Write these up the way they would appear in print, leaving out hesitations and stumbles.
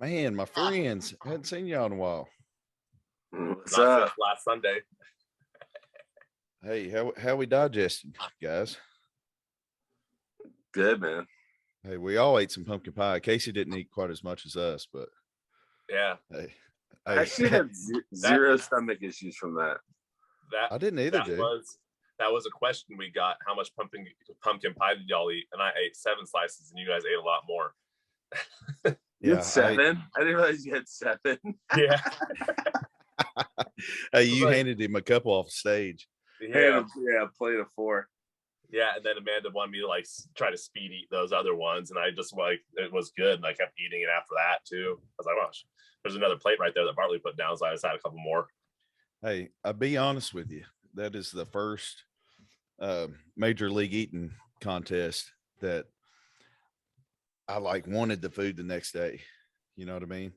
Man, my friends, I hadn't seen y'all in a while. What's up? Last Sunday. Hey, how we digested, guys? Good, man. Hey, we all ate some pumpkin pie. Casey didn't eat quite as much as us, but yeah. Hey, I actually had zero stomach issues from that. I didn't either, dude. That was a question we got. How much pumpkin pie did y'all eat? And I ate 7 slices, and you guys ate a lot more. You had 7? I didn't realize you had 7. Yeah. Hey, you handed him a couple off stage. Yeah, a plate of 4. Yeah, and then Amanda wanted me to like try to speed eat those other ones, and I just it was good, and I kept eating it after that too. I was like, gosh, there's another plate right there that Bartley put down, so I just had a couple more. Hey, I'll be honest with you. That is the first major league eating contest that I wanted the food the next day. You know what I mean?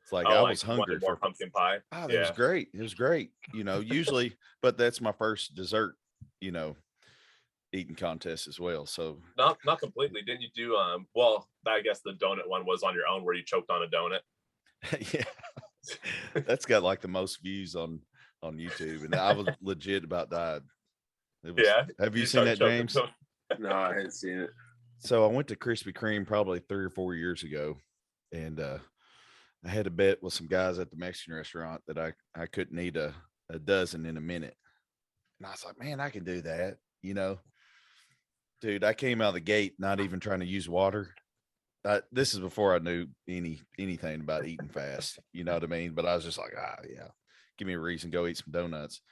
It's like I was hungry for pumpkin pie. Oh, it was great. It was great. Usually, but that's my first dessert, eating contest as well. So not completely. Didn't you do well, I guess the donut one was on your own where you choked on a donut. Yeah. That's got like the most views on YouTube, and I was legit about died. Have you seen that, James? No, I hadn't seen it. So I went to Krispy Kreme probably 3 or 4 years ago, and I had a bet with some guys at the Mexican restaurant that I couldn't eat a dozen in a minute. And I was like, man, I can do that. Dude, I came out of the gate not even trying to use water. This is before I knew anything about eating fast. You know what I mean? But I was just like, yeah, give me a reason, go eat some donuts.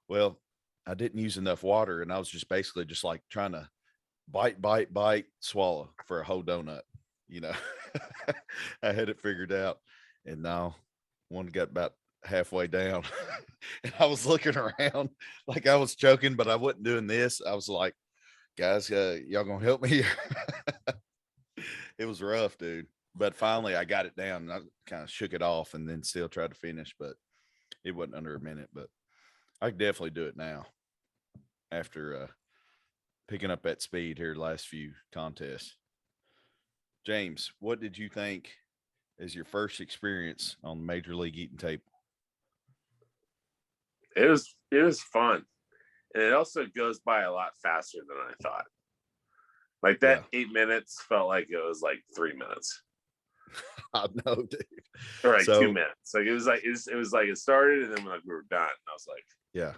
Well, I didn't use enough water, and I was just basically just like trying to bite, swallow for a whole donut. I had it figured out, and now one got about halfway down, and I was looking around like I was choking, but I wasn't doing this. I was like, guys, y'all gonna help me here? It was rough, dude. But finally I got it down, and I kind of shook it off and then still tried to finish, but it wasn't under a minute. But I could definitely do it now after picking up that speed here the last few contests. James, what did you think is your first experience on the Major League eating table? It was fun, and it also goes by a lot faster than I thought. Like that 8 minutes felt like it was like 3 minutes. I know, dude. Or like 2 minutes. Like it was like it started, and then we were done. I was like, yeah.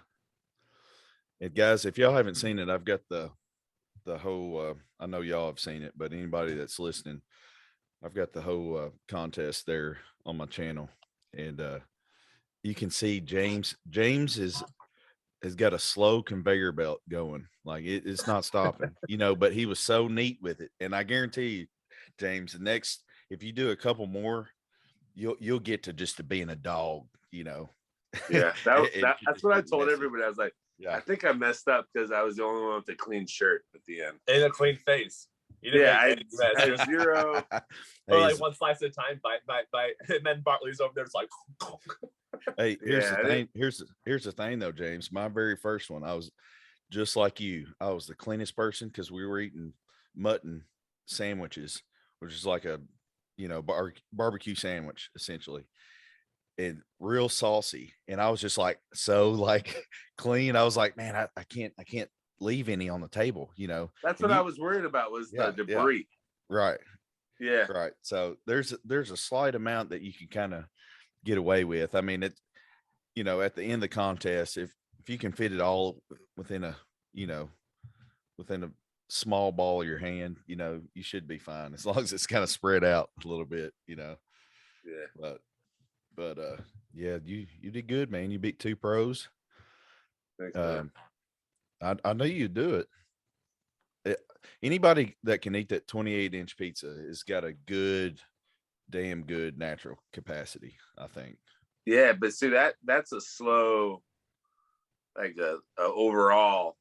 And guys, if y'all haven't seen it, I've got the whole. I know y'all have seen it, but anybody that's listening, I've got the whole contest there on my channel, and you can see James has got a slow conveyor belt going. Like it's not stopping, but he was so neat with it. And I guarantee you, James, if you do a couple more, you'll get to just to being a dog, Yeah, that's what I told everybody. I was like, I think I messed up because I was the only one with a clean shirt at the end. And a clean face. I had 0. Or like one slice at a time, bite. And then Bartley's over there. It's like, hey, here's the thing. Here's the thing though, James. My very first one, I was just like you. I was the cleanest person because we were eating mutton sandwiches, which is like a barbecue sandwich essentially, and real saucy. And I was just like clean. I was like, man, I can't leave any on the table. That's what I was worried about was the debris. Yeah. Right. Yeah. Right. So there's a slight amount that you can kind of get away with. I mean, it's at the end of the contest, if you can fit it all within a small ball of your hand, you should be fine as long as it's kind of spread out a little bit, Yeah. But yeah, you did good, man. You beat 2 pros. Thanks, man. I know you do it. Anybody that can eat that 28-inch pizza has got a damn good natural capacity, I think. Yeah, but see that's a slow, like a overall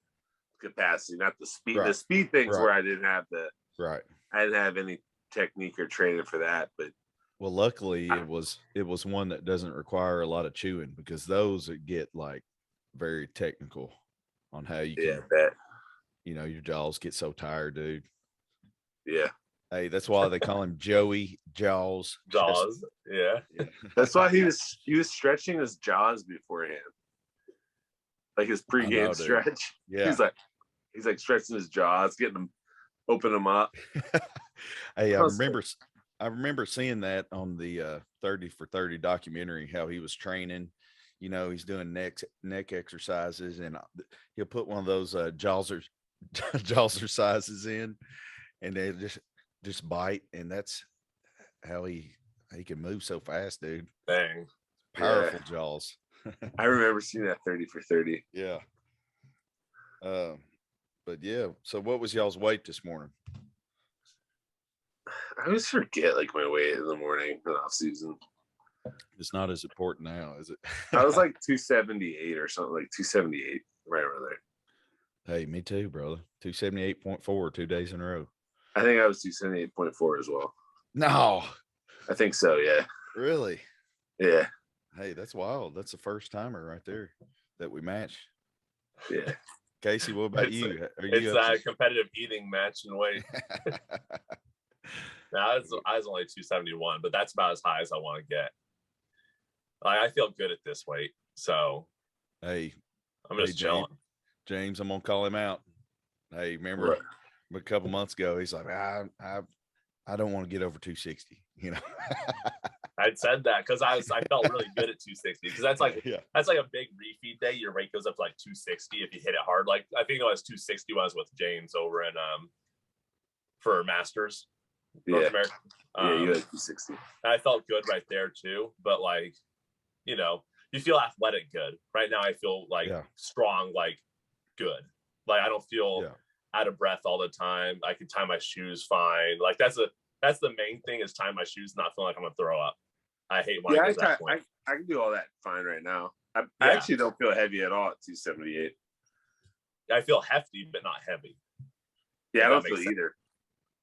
capacity, not the speed. Right. The speed things where I didn't have I didn't have any technique or training for that. But well, luckily it was one that doesn't require a lot of chewing, because those that get like very technical on how you can, your jaws get so tired, dude. Yeah. Hey, that's why they call him Joey Jaws. Jaws. Yeah. That's why he was stretching his jaws beforehand. Like his pregame stretch. Yeah. He's like stretching his jaws, getting them, open them up. Hey, I remember seeing that on the 30 for 30 documentary, how he was training. You know, he's doing neck exercises, and he'll put one of those jaws exercises in, and they just bite, and that's how he can move so fast, dude. Dang. Powerful jaws. I remember seeing that 30 for 30. Yeah. But yeah, so what was y'all's weight this morning? I always forget like my weight in the morning in off season. It's not as important now, is it? I was like 278 or something, like 278, right over there. Hey, me too, brother. 278.4 2 days in a row. I think I was 278.4 as well. No. I think so, yeah. Really? Yeah. Hey, that's wild. That's the first timer right there that we match. Yeah. Casey, what about you? It's a competitive eating match in weight. Now, I was only 271, but that's about as high as I want to get. I feel good at this weight, so hey, I'm just chilling. James, I'm gonna call him out. Hey, remember a couple months ago, he's like, I don't want to get over 260. You know, I'd said that because I felt really good at 260 because that's like a big refeed day. Your weight goes up to like 260 if you hit it hard. Like I think it was 260 when I was with James over in for Masters. North America. You had 260. I felt good right there too, but like, you know, you feel athletic good. Right now I feel like strong, like good. Like I don't feel out of breath all the time. I can tie my shoes fine. Like that's the main thing is tying my shoes, not feeling like I'm gonna throw up. I hate when I can do all that fine right now. I actually don't feel heavy at all at 278. I feel hefty, but not heavy. Yeah, I don't feel either.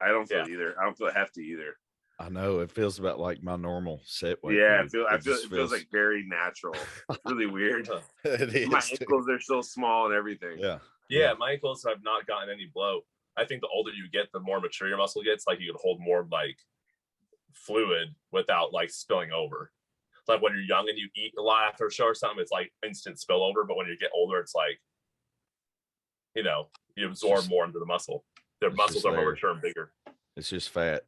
I don't feel either. I don't feel hefty either. I know it feels about like my normal set weight. Yeah, it feels like very natural. It's really weird. It is, my ankles are so small and everything. Yeah, my ankles have not gotten any bloat. I think the older you get, the more mature your muscle gets. Like you can hold more like fluid without like spilling over. Like when you're young and you eat a lot after a show or something, it's like instant spillover. But when you get older, it's like, you know, you absorb more into the muscle. Their muscles are more mature and bigger. It's just fat.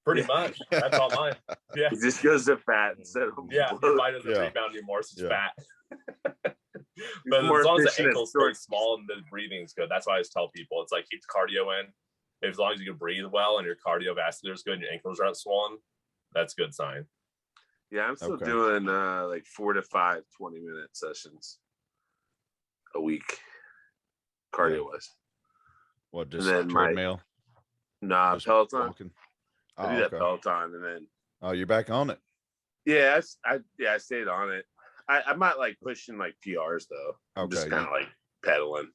Pretty much. That's all mine. Yeah. It just goes to fat instead of your body doesn't rebound anymore, so it's fat. But as long as the ankles stay small and the breathing is good, that's why I always tell people it's like keep the cardio in. As long as you can breathe well and your cardiovascular is good and your ankles aren't swollen, that's a good sign. Yeah, I'm still doing like 4 to 5 20-minute sessions a week, cardio wise. What, just treadmill? Nah, just Peloton. Walking? I do that Peloton and then. Oh, you're back on it. Yeah, I stayed on it. I'm not like pushing like PRs though. I'm just kind of like pedaling.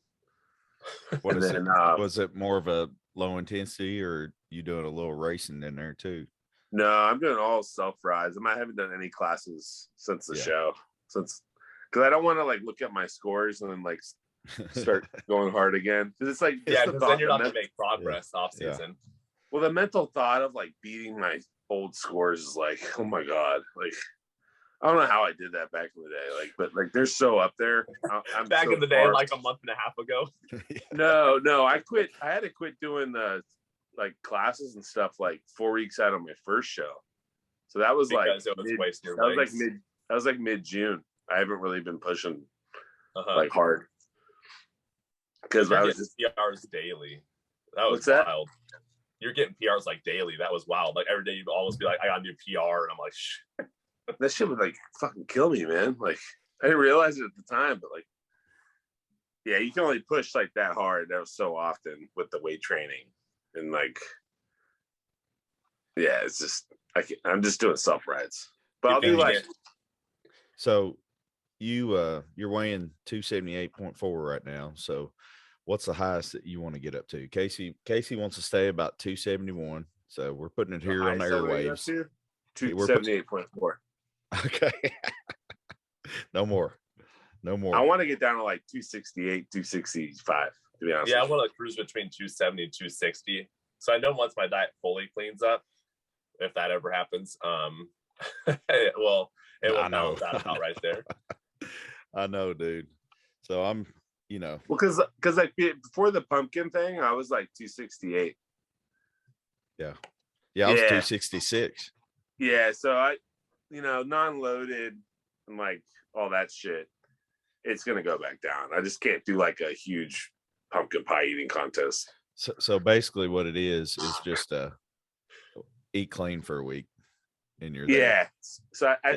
What is it? Was it more of a low intensity, or you doing a little racing in there too? No, I'm doing all self rides. I haven't done any classes since the show, because I don't want to like look at my scores and then like start going hard again. Because it's like because then you're not gonna make progress off season. Well, the mental thought of like beating my old scores is like, oh my god, like I don't know how I did that back in the day, like, but like they're so up there. I'm back in the day, like a month and a half ago. No, I quit. I had to quit doing the like classes and stuff like 4 weeks out of my first show. So that was like mid-June. I haven't really been pushing like hard because I was just PRs daily. That was wild. You're getting PRs like daily. That was wild. Like every day you'd always be like, I got a new PR, and I'm like, shh. That shit would like fucking kill me, man. Like I didn't realize it at the time, but like, yeah, you can only push like that hard. That was so often with the weight training, and like, yeah, it's just I'm just doing self rides, but I'll do like. So, you're weighing 278.4 right now. So, what's the highest that you want to get up to? Casey wants to stay about 271. So we're putting it here on the airwaves. 278.4. Okay. No more. I want to get down to like 268, 265, to be honest. Yeah, I want to cruise between 270 and 260. So I know once my diet fully cleans up, if that ever happens, it will balance out right there. I know, dude. So I'm, well, because like before the pumpkin thing, I was like 268. Yeah, I was 266. Yeah, so I, non-loaded and like all that shit, it's gonna go back down. I just can't do like a huge pumpkin pie eating contest. So basically, what it is just eat clean for a week, and you're there. Yeah. So I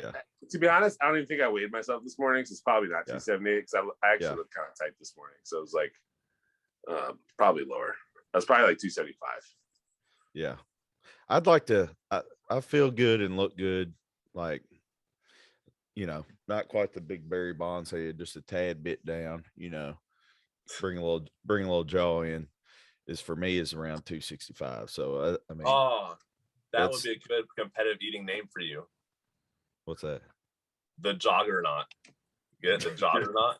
to be honest, I don't even think I weighed myself this morning. So it's probably not 278 because I actually looked kind of tight this morning. So it was like probably lower. I was probably like 275. Yeah, I'd like to. I feel good and look good, like not quite the big Barry Bonds head, just a tad bit down. Bring a little jaw in. Is for me is around 265. So I mean, that would be a good competitive eating name for you. What's that? The Joggernaut. Get it? The Joggernaut.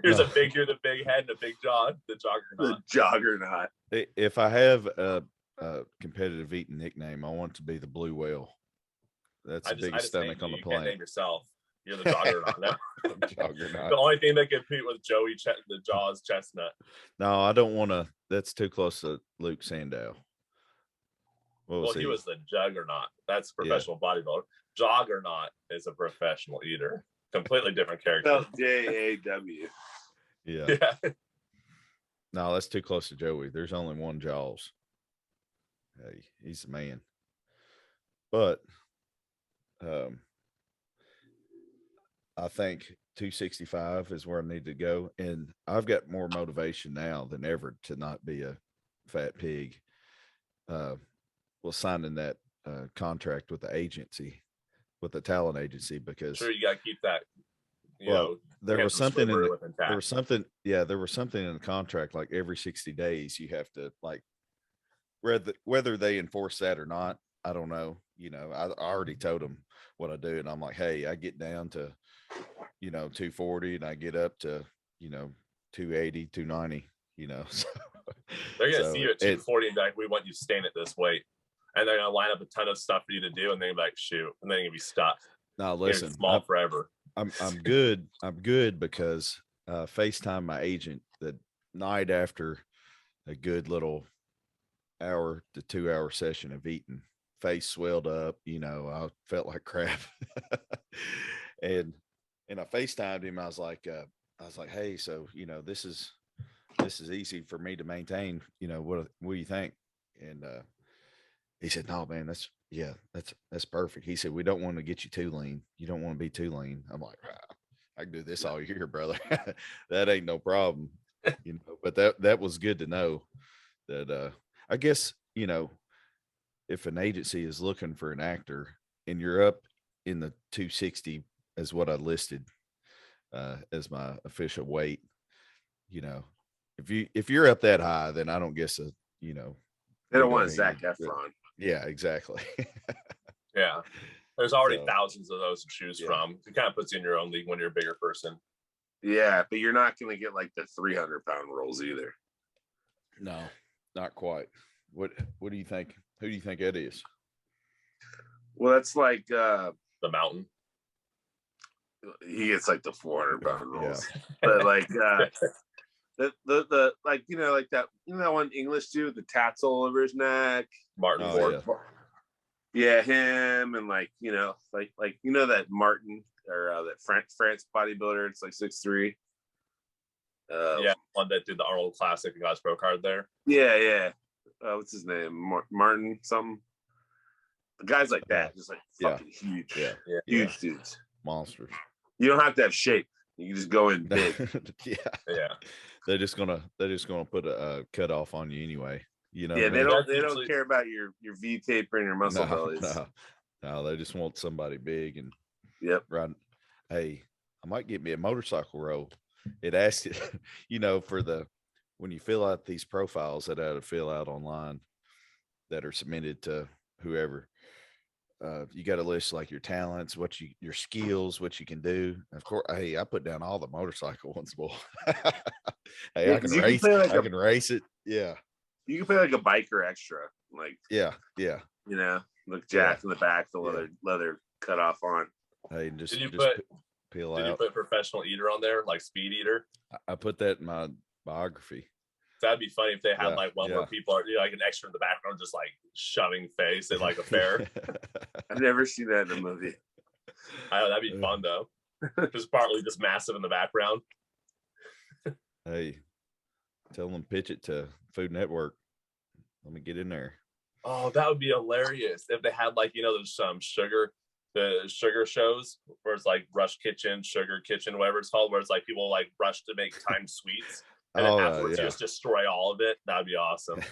You're the big head and a big jaw. The Joggernaut. The Joggernaut. If I have a competitive eating nickname, I want it to be the Blue Whale. That's the biggest stomach on the planet. You name yourself. You're the Joggernaut now. Joggernaut. The only thing that can compete with Joey the Jaws Chestnut. No, I don't want to. That's too close to Luke Sandow. He was the Juggernaut. That's professional bodybuilder. Joggernaut is a professional eater. Completely different character. J-A-W. Yeah. No, that's too close to Joey. There's only one Jaws. Hey, he's the man. But I think 265 is where I need to go. And I've got more motivation now than ever to not be a fat pig. Signing that contract with the agency, with the talent agency, because sure, you got to keep that. There was something in the contract, like every 60 days you have to, like, whether they enforce that or not, I don't know. I already told them what I do, and I'm like, hey, I get down to 240 and I get up to 280, 290. So they're gonna see you at 240 and be like, we want you staying at this weight, and they're gonna line up a ton of stuff for you to do, and they're gonna be like, shoot, and then you're gonna be stuck. Now listen, small forever. I'm good. I'm good because FaceTime my agent the night after a good little hour to 2 hour session of eating. Face swelled up, I felt like crap. and I FaceTimed him. I was like, hey, so this is easy for me to maintain. What do you think? And he said, no, man, that's perfect. He said, we don't want to get you too lean. You don't want to be too lean. I'm like, I can do this all year, brother. That ain't no problem. But that was good to know that, I guess, if an agency is looking for an actor and you're up in the 260 as what I listed as my official weight, if you're up that high, then I don't guess they don't want Zac Efron. Yeah, exactly. Yeah. There's already thousands of those to choose from. It kind of puts you in your own league when you're a bigger person. Yeah, but you're not going to get like the 300-pound rolls either. No, not quite. What do you think? Who do you think it is? Well, that's like the Mountain. He gets like the 400-pound rolls, but like the like like that that one English dude with the tats all over his neck, Martin Ford. Yeah, him, and like that Martin or that France bodybuilder. It's like 6'3". One that did the Arnold Classic and got his pro card there. Yeah. What's his name? Martin something. The guys like that, just like fucking huge, huge dudes, monsters. You don't have to have shape. You can just go in big. Yeah. They're just gonna put a cut off on you anyway. Yeah, they don't care about your V taper and your muscle bellies. No, they just want somebody big and right. Hey, I might get me a motorcycle roll. It asks it, for when you fill out these profiles that I had to fill out online that are submitted to whoever. You got to list like your talents, your skills, what you can do. Of course, hey, I put down all the motorcycle ones, boy. Hey, I can race. I can race it. Yeah. You can play like a biker extra, like yeah, you know, look jacked in the back, the leather cut off on. Hey, just peel out. Did you put professional eater on there, like speed eater? I put that in my biography. That'd be funny if they had like one where people are, you know, like an extra in the background, just like shoving face at like a fair. I've never seen that in a movie. That'd be fun though. Just partly just massive in the background. Hey, tell them pitch it to Food Network. Let me get in there. Oh, that would be hilarious if they had like, you know, there's some the sugar shows where it's like Rush Kitchen, Sugar Kitchen, whatever it's called, where it's like people like rush to make timed sweets and then afterwards just destroy all of it. That'd be awesome.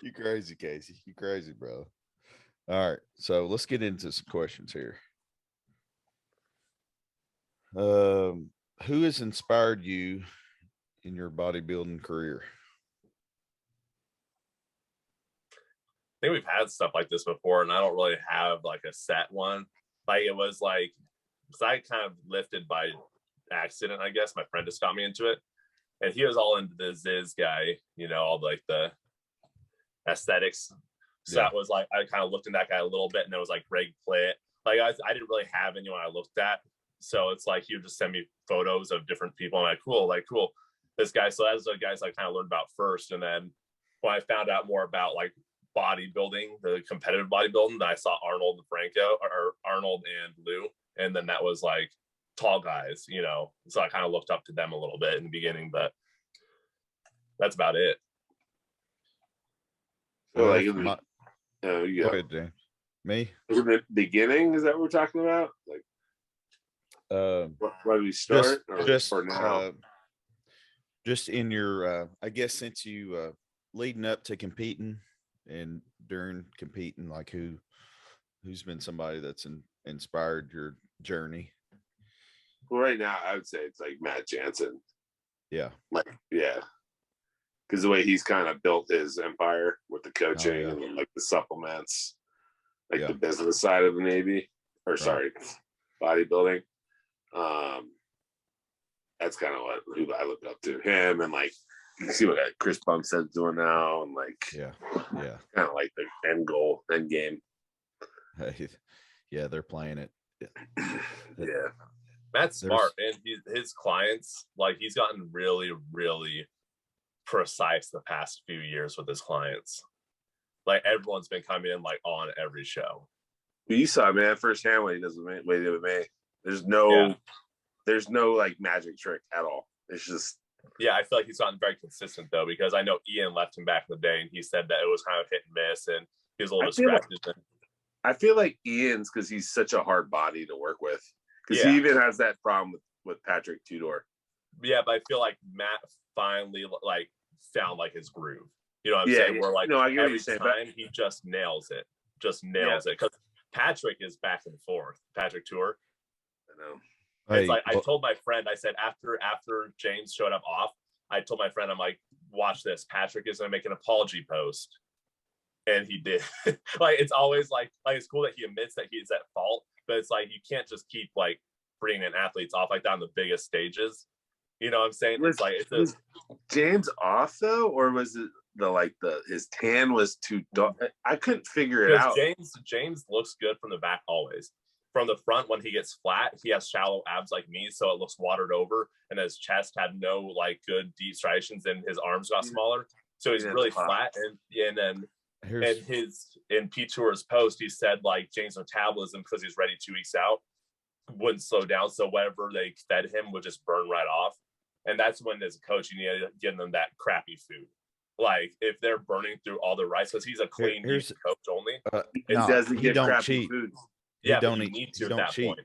You crazy, Casey. You crazy, bro. All right, so let's get into some questions here. Who has inspired you in your bodybuilding career? I think we've had stuff like this before, and I don't really have like a set one. Like it was like, because I kind of lifted by accident, I guess. My friend just got me into it, and he was all into the Ziz guy, you know, all like the aesthetics. So that was like, I kind of looked at that guy a little bit, and it was like Greg Plitt. Like I didn't really have anyone I looked at. So it's like he would just send me photos of different people. I'm like, cool. This guy. So that's the guys I kind of learned about first. And then when I found out more about like bodybuilding, the competitive bodybuilding, I saw Arnold and Franco, or Arnold and Lou. And then that was like tall guys, you know. So I kind of looked up to them a little bit in the beginning, but that's about it. So like go ahead, Jane. Me? In the beginning, is that what we're talking about? Like why do we start? Just in your I guess since you leading up to competing and during competing, like who's been somebody that's inspired your journey? Well, right now I would say it's like Matt Jansen. Yeah. Because the way he's kind of built his empire with the coaching and like the supplements, like the business side of the Navy, or sorry, bodybuilding. That's kind of who I look up to, him, and like you see what Chris Bumstead's doing now, and like kind of like the end game. Yeah, they're playing it. Yeah, Matt's smart, and his clients, like he's gotten really, really precise the past few years with his clients. Like everyone's been coming in like on every show. You saw man firsthand what he does with MMA. There's no like magic trick at all. It's just I feel like he's gotten very consistent though, because I know Ian left him back in the day and he said that it was kind of hit and miss and he was a little distracted. I feel like Ian's, because he's such a hard body to work with, because he even has that problem with Patrick Tudor. Yeah, but I feel like Matt finally like found like his groove. You know what I'm saying? Where like I get every time he just nails it. Because Patrick is back and forth. Patrick Tour. I know. It's like I told my friend, I said after James showed up off, I told my friend, I'm like, watch this. Patrick is gonna make an apology post. And he did. Like it's always like it's cool that he admits that he is at fault, but it's like you can't just keep like bringing in athletes off like that on the biggest stages. You know what I'm saying? Was James off though, or was it his tan was too dark? I couldn't figure it out. James looks good from the back always. From the front, when he gets flat, he has shallow abs like me, so it looks watered over, and his chest had no like good deep striations, and his arms got smaller, so he's really flat. And then in P Tour's post, he said like James' metabolism, because he's ready 2 weeks out, wouldn't slow down, so whatever they fed him would just burn right off. And that's when, as a coach, you need to give them that crappy food. Like if they're burning through all the rice, because he's a clean coach only, it doesn't give crappy food. Yeah, but you need to at that point.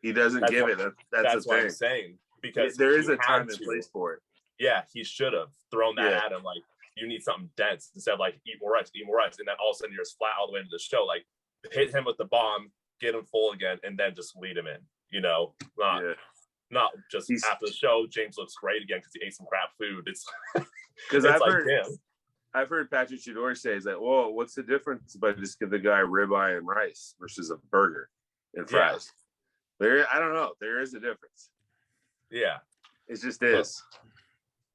He doesn't give it. That's what I'm saying, because there is a time and place for it. Yeah, he should have thrown that at him. Like you need something dense instead of like eat more rice, and then all of a sudden you're just flat all the way into the show. Like hit him with the bomb, get him full again, and then just lead him in. You know, not just after the show. James looks great again because he ate some crap food. It's because I've heard Patrick Tudor say that, well, what's the difference if I just give the guy ribeye and rice versus a burger and fries? I don't know. There is a difference. Yeah. It just is.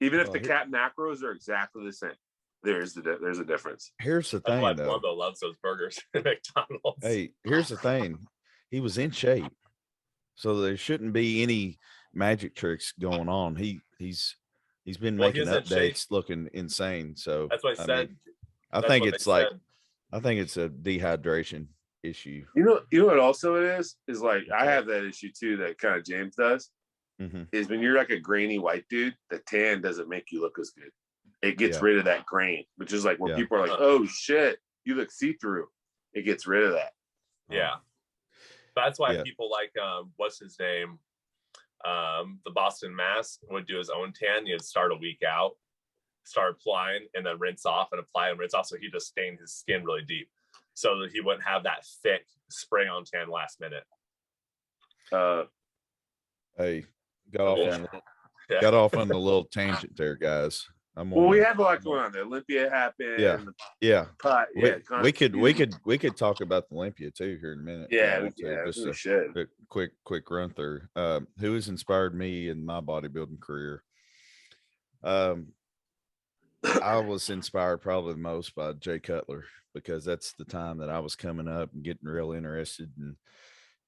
Even if the cat macros are exactly the same, there's a difference. Here's the thing, though. Columbo loves those burgers at McDonald's. Hey, here's the thing. He was in shape, so there shouldn't be any magic tricks going on. He's been making updates looking insane. So that's what I said. I think it's a dehydration issue. You know what also it is like I have that issue too that kind of James does. Is when you're like a grainy white dude, the tan doesn't make you look as good. It gets rid of that grain, which is like when people are like, "Oh shit, you look see-through." It gets rid of that. Yeah, that's why people like what's his name, the Boston Mass would do his own tan. He'd start a week out, start applying, and then rinse off and apply and rinse off. So he just stained his skin really deep, so that he wouldn't have that thick spray on tan last minute. Hey, got off on the little tangent there, guys. We have a lot going on there. Olympia happened. Yeah. We could talk about the Olympia too here in a minute. Just a quick run through. Who has inspired me in my bodybuilding career? I was inspired probably the most by Jay Cutler, because that's the time that I was coming up and getting real interested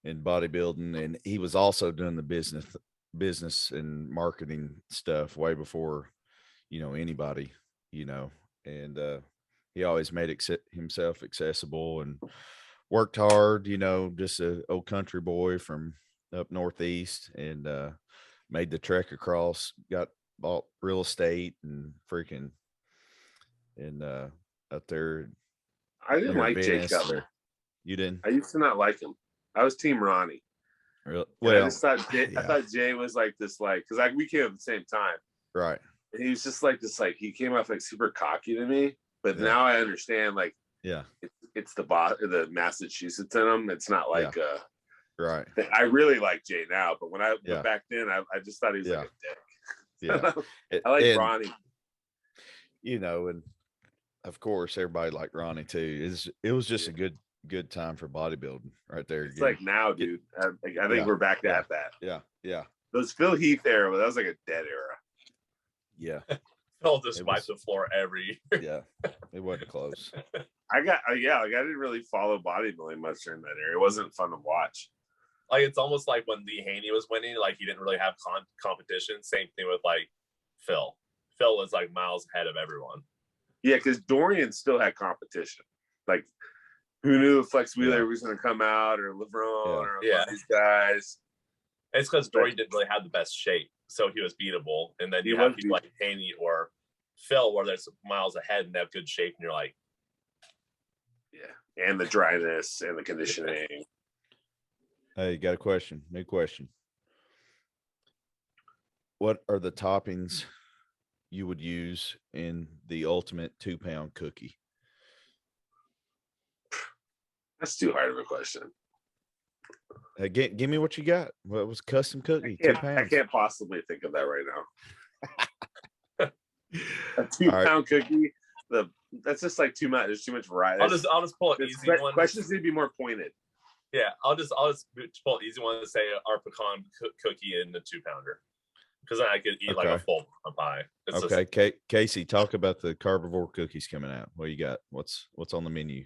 in bodybuilding, and he was also doing the business and marketing stuff way before anybody, and he always made himself accessible and worked hard, just a old country boy from up northeast, and made the trek across, bought real estate and freaking up there. I didn't like Jay Cutler. You didn't? I used to not like him. I was Team Ronnie. Really? Well, I just thought I thought Jay was like this, because we came at the same time, right? And he was just like this, he came off like super cocky to me. But now I understand, it's the Massachusetts in him. It's not like right. I really like Jay now, but back then I just thought he was like a dick. Yeah, I like Ronnie. And of course everybody liked Ronnie too. It was just a good time for bodybuilding right there. It's like now, dude. I think we're back at that. Yeah. Those Phil Heath era, that was like a dead era. Yeah. Phil just wiped the floor every year. Yeah. It wasn't close. I didn't really follow bodybuilding much during that era. It wasn't fun to watch. Like, it's almost like when Lee Haney was winning, like he didn't really have competition. Same thing with like Phil. Phil was like miles ahead of everyone. Yeah, because Dorian still had competition. Like, who knew if Flex Wheeler was going to come out, or LeBron, or these guys? It's because Dorian didn't really have the best shape, so he was beatable. And then you have people like Haney or Phil, where there's miles ahead and they have good shape, and you're like, and the dryness and the conditioning. Hey, got a question? New question. What are the toppings you would use in the ultimate 2-pound cookie? That's too hard of a question. Hey, give me what you got. What was custom cookie? I can't possibly think of that right now. A 2-pound cookie. That's just like too much. There's too much variety. I'll just pull an easy one. Questions need to be more pointed. Yeah, I'll just pull an easy one to say our pecan cookie in the 2-pounder, because then I could eat like a full pie. Casey, talk about the carnivore cookies coming out. What you got? What's on the menu?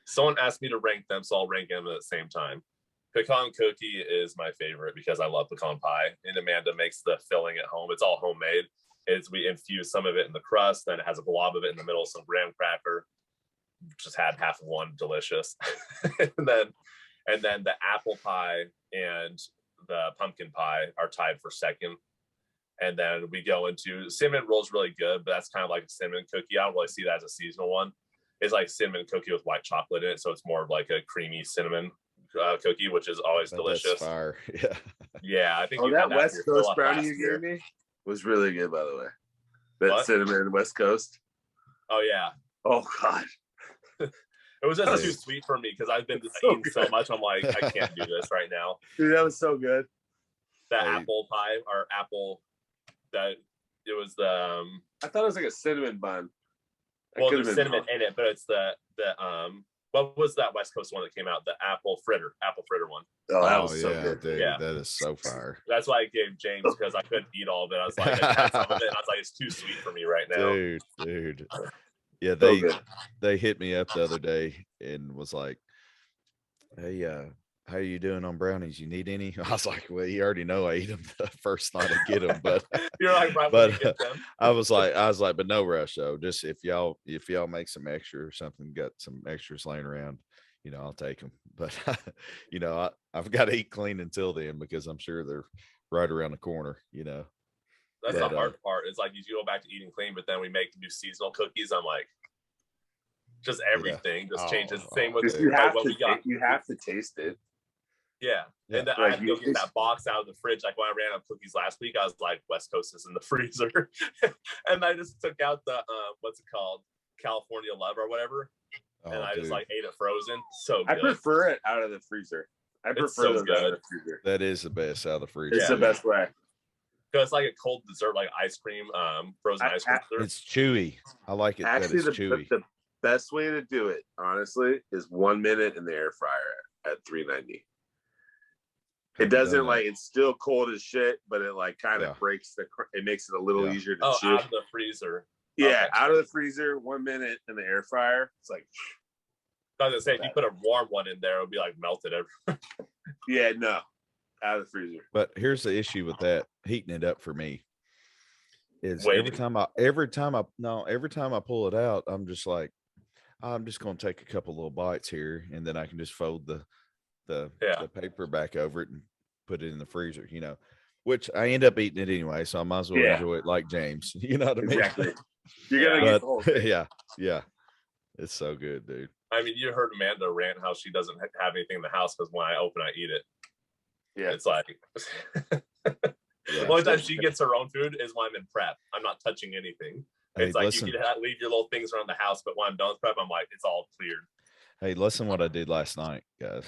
Someone asked me to rank them, so I'll rank them at the same time. Pecan cookie is my favorite because I love pecan pie, and Amanda makes the filling at home. It's all homemade. We infuse some of it in the crust, then it has a blob of it in the middle, some graham cracker. Just had half of one, delicious. and then the apple pie and the pumpkin pie are tied for second. And then we go into cinnamon rolls, really good, but that's kind of like a cinnamon cookie. I don't really see that as a seasonal one. It's like cinnamon cookie with white chocolate in it, so it's more of like a creamy cinnamon cookie, which is always delicious. That's fire. Yeah, I think. That West Coast brownie you gave me was really good, by the way. That cinnamon West Coast. Oh yeah. Oh God. It was just too sweet for me because I've been eating so much. I'm like, I can't do this right now. Dude, that was so good. That apple pie or apple. That it was the. I thought it was like a cinnamon bun. Well, there's cinnamon in it, but it's the What was that West Coast one that came out? The apple fritter one. Oh, that was so good. Dude, yeah, that is so fire. That's why I gave James, because I couldn't eat all of it. I was like, I had some of it, and I was like, it's too sweet for me right now. Dude. Yeah, So they hit me up the other day and was like, hey, how are you doing on brownies? You need any? I was like, well, you already know I eat them the first night I get them, but you're like, right, but when you get them. I was like, but no rush though. Just if y'all make some extra or something, got some extras laying around, I'll take them. But I've got to eat clean until then, because I'm sure they're right around the corner. That's the hard part. It's like you go back to eating clean, but then we make new seasonal cookies. I'm like, just everything just changes. Same with what we got. You have to taste it. Yeah. And then I had to go get that box out of the fridge. Like when I ran out of cookies last week, I was like, West Coast is in the freezer. And I just took out the what's it called? California Love or whatever. And I just like ate it frozen. So good. I prefer it out of the freezer. I prefer those out of the freezer. That is the best out of the freezer. It's the best way. Because it's like a cold dessert, like ice cream, frozen ice cream dessert. It's chewy. I like it. Actually, that it's chewy. The best way to do it, honestly, is 1 minute in the air fryer at 390. It doesn't it's still cold as shit, but it like kind of breaks it makes it a little easier to chew. Out of the freezer. Yeah, out of the freezer, 1 minute in the air fryer. It's like, I was gonna say, if you put a warm one in there, it would be like melted everywhere. Yeah, no, out of the freezer. But here's the issue with that heating it up for me is every time I pull it out, I'm just like, I'm just gonna take a couple little bites here, and then I can just fold the paper back over it and put it in the freezer, which I end up eating it anyway, so I might as well enjoy it like James. You know what I mean? Exactly. You're gonna get the whole thing. Yeah. It's so good, dude. I mean, you heard Amanda rant how she doesn't have anything in the house because when I open, I eat it. Yeah, it's like the only time she gets her own food is when I'm in prep. I'm not touching anything. It's like listen, you can leave your little things around the house, but when I'm done with prep, I'm like, it's all cleared. Hey, listen what I did last night, guys.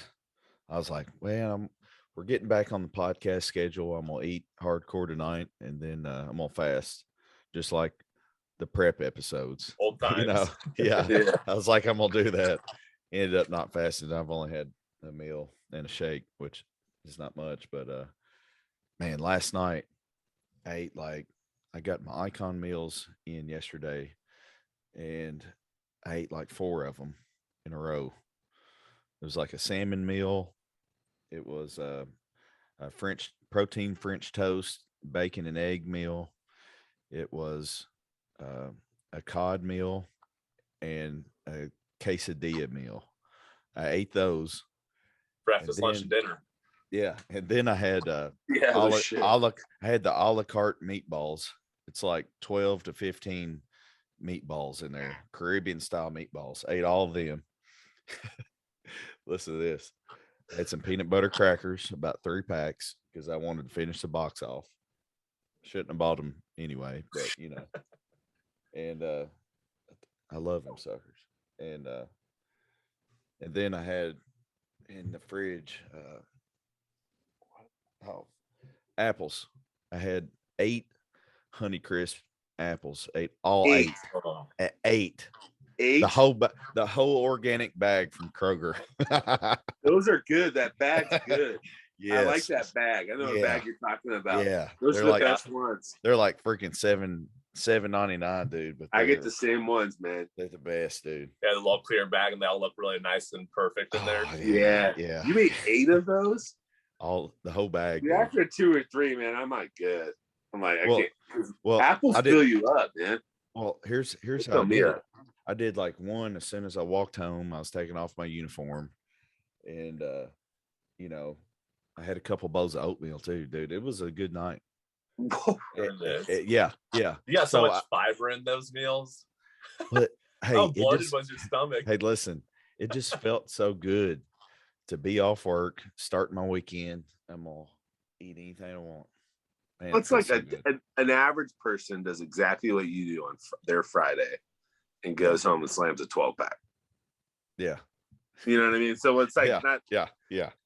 I was like, man, we're getting back on the podcast schedule. I'm gonna eat hardcore tonight, and then I'm gonna fast, just like the prep episodes. Old times. Yeah. I was like, I'm gonna do that. Ended up not fasting. I've only had a meal and a shake, which is not much, but man, last night I got my Icon meals in yesterday, and I ate like 4 of them in a row. It was like a salmon meal. It was a protein French toast, bacon and egg meal. It was a cod meal and a quesadilla meal. I ate those. Breakfast, lunch, and dinner. Yeah, and then I had I had the a la carte meatballs. It's like 12 to 15 meatballs in there, Caribbean style meatballs. Ate all of them. Listen to this. I had some peanut butter crackers, about 3 packs, because I wanted to finish the box off. Shouldn't have bought them anyway, but and I love them suckers. And then I had in the fridge apples. I had 8 Honeycrisp apples. Ate all 8. 8. 8. The whole organic bag from Kroger. Those are good. That bag's good. Yes. I like that bag. I know the bag you're talking about. Yeah, those are the best ones. They're like freaking $7.99, dude. But I get the same ones, man. They're the best, dude. Yeah, the little clear bag, and they all look really nice and perfect in there. Yeah. You made 8 of those? The whole bag. Dude, after 2 or 3, man, I'm like good. I'm like, I can't. Well, apples fill you up, man. Well, here's how I did it. I did like one as soon as I walked home. I was taking off my uniform, and I had a couple bowls of oatmeal too, dude. It was a good night. Yeah. You got so much fiber in those meals. But hey, how bloated was your stomach? Hey, listen, it just felt so good to be off work, start my weekend. I'm gonna eat anything I want. Man, it's like an average person does exactly what you do on their Friday and goes home and slams a 12-pack. Yeah. You know what I mean? So it's like yeah.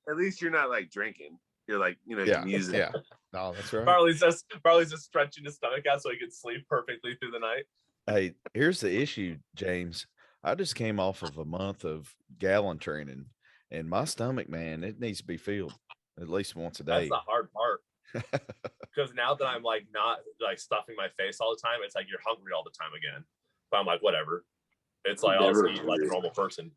At least you're not like drinking. You're like, you're using. Yeah. No, that's right. Bartley's just stretching his stomach out so he can sleep perfectly through the night. Hey, here's the issue, James. I just came off of a month of gallon training, and my stomach, man, it needs to be filled at least once a day. That's the hard part. Because now that I'm like not like stuffing my face all the time, it's like you're hungry all the time again. But I'm like, whatever. It's like I'll just eat like a normal person.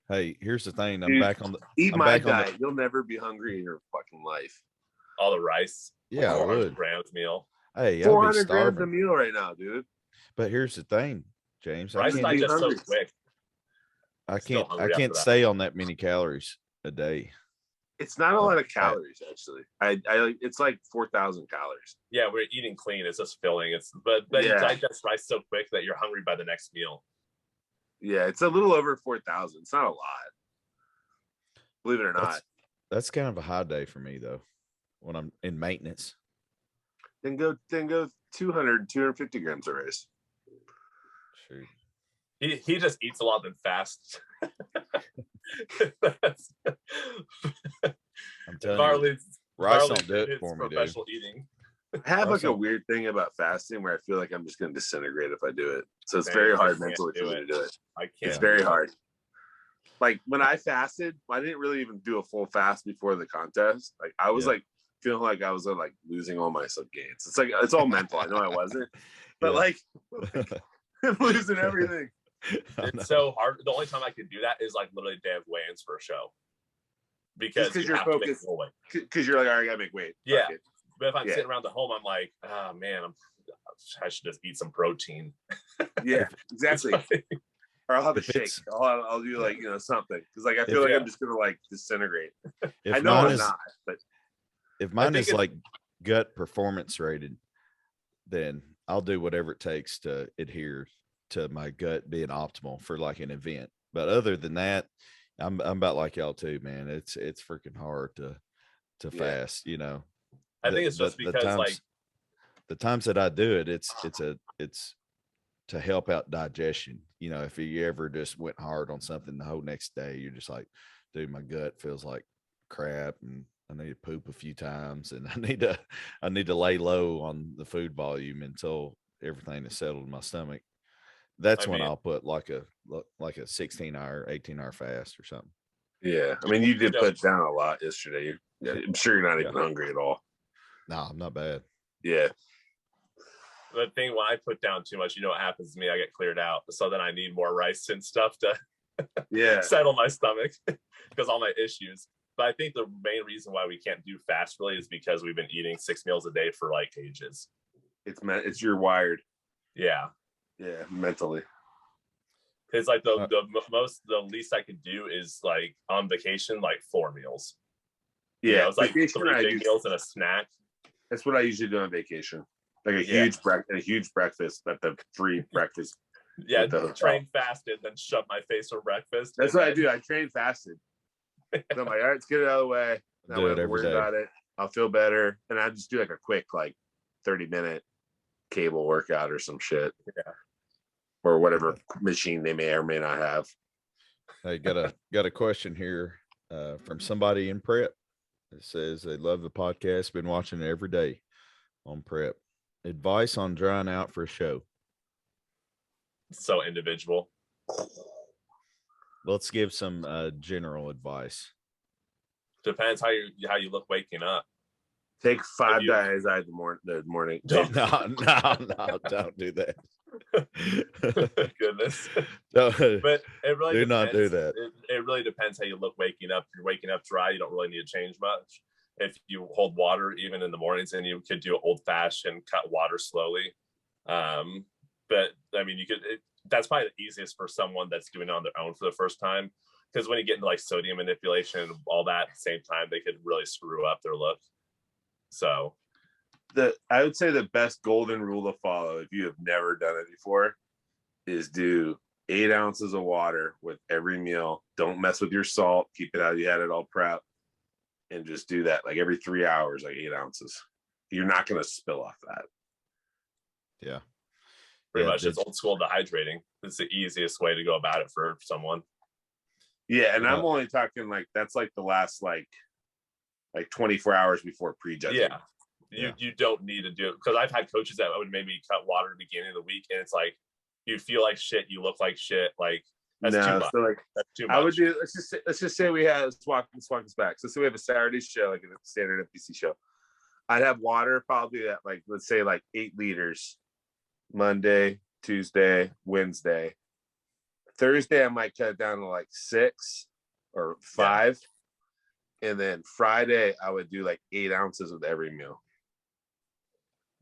Hey, here's the thing. I'm back on the eat my diet. You'll never be hungry in your fucking life. All the rice. Yeah, 400 grams meal. Hey, 400 grams a meal right now, dude. But here's the thing, James. Rice digests so quick. I can't stay on that many calories a day. It's not a lot of calories, actually. It's like 4,000 calories. Yeah, we're eating clean. It's just filling. But you digest rice so quick that you're hungry by the next meal. Yeah, it's a little over 4,000. It's not a lot, believe it or not. That's kind of a high day for me though, when I'm in maintenance. Then go 250 grams of rice. Shoot. He just eats a lot and fasts. I'm telling you, rice don't do it for me, dude. Eating. I have like a weird thing about fasting where I feel like I'm just going to disintegrate if I do it. So it's very hard mentally for me to do it. I can't. It's very hard. Like when I fasted, I didn't really even do a full fast before the contest. Like I was like feeling like I was like losing all my sub gains. It's like it's all mental. I know I wasn't, but like I'm losing everything. It's so hard. The only time I could do that is like literally day of weigh-ins for a show. Because you're focused. Because you're like, all right, I gotta make weight. Yeah. But if I'm sitting around the home, I'm like, oh man, I should just eat some protein. Yeah, exactly. Or I'll have a shake. I'll do like something because like I feel like I'm just gonna like disintegrate. I know I'm not, but if mine is like gut performance rated, then I'll do whatever it takes to adhere to my gut being optimal for like an event. But other than that, I'm about like y'all too, man. It's freaking hard to fast, I think it's just because the times that I do it, it's to help out digestion. If you ever just went hard on something the whole next day, you're just like, dude, my gut feels like crap and I need to poop a few times and I need to lay low on the food volume until everything is settled in my stomach. That's when I'll put like a 16-hour, 18-hour fast or something. Yeah. I mean, you did put down a lot yesterday. I'm sure you're not even hungry at all. No, I'm not bad. Yeah. The thing when I put down too much, what happens to me? I get cleared out. So then I need more rice and stuff to settle my stomach because all my issues. But I think the main reason why we can't do fast really is because we've been eating 6 meals a day for like ages. It's you're wired. Yeah. Yeah, mentally. Because like the least I could do is like on vacation, like 4 meals. Yeah, it's like 3 big meals and a snack. That's what I usually do on vacation. Like a huge breakfast at the free breakfast. Yeah, train fasted, then shut my face for breakfast. That's what I do. I train fasted. So I'm like, all right, let's get it out of the way. Now I don't worry about it. I'll feel better. And I just do like a quick 30-minute cable workout or some shit. Yeah. Or whatever machine they may or may not have. Hey, got a question here from somebody in prep. It says they love the podcast, been watching it every day on prep. Advice on drying out for a show. So individual. Let's give some general advice. Depends how you look waking up. Take 5 days out of the morning. No, don't do that. Goodness. No, but it really depends. Not do that. It really depends how you look waking up. If you're waking up dry, you don't really need to change much. If you hold water even in the mornings, then you could do an old fashioned, cut water slowly. But I mean, that's probably the easiest for someone that's doing it on their own for the first time. Because when you get into like sodium manipulation and all that at the same time, they could really screw up their look. So I would say the best golden rule to follow if you have never done it before is do 8 ounces of water with every meal. Don't mess with your salt. Keep it out. You had it all prepped. And just do that like every 3 hours, like 8 ounces. You're not going to spill off that. Yeah. Pretty much. It's old school dehydrating. It's the easiest way to go about it for someone. Yeah. And I'm only talking like that's like the last like 24 hours before prejudging. Yeah. You don't need to do it because I've had coaches that would maybe cut water at the beginning of the week and it's like you feel like shit, you look like shit, like That's no, too much. So like that's too much. I would do. Let's just say we have. Let's walk this back. So we have a Saturday show, like a standard FBC show. I'd have water probably at like, let's say like 8 liters. Monday, Tuesday, Wednesday. Thursday, I might cut it down to like 6 or 5. Yeah. And then Friday, I would do like 8 ounces with every meal.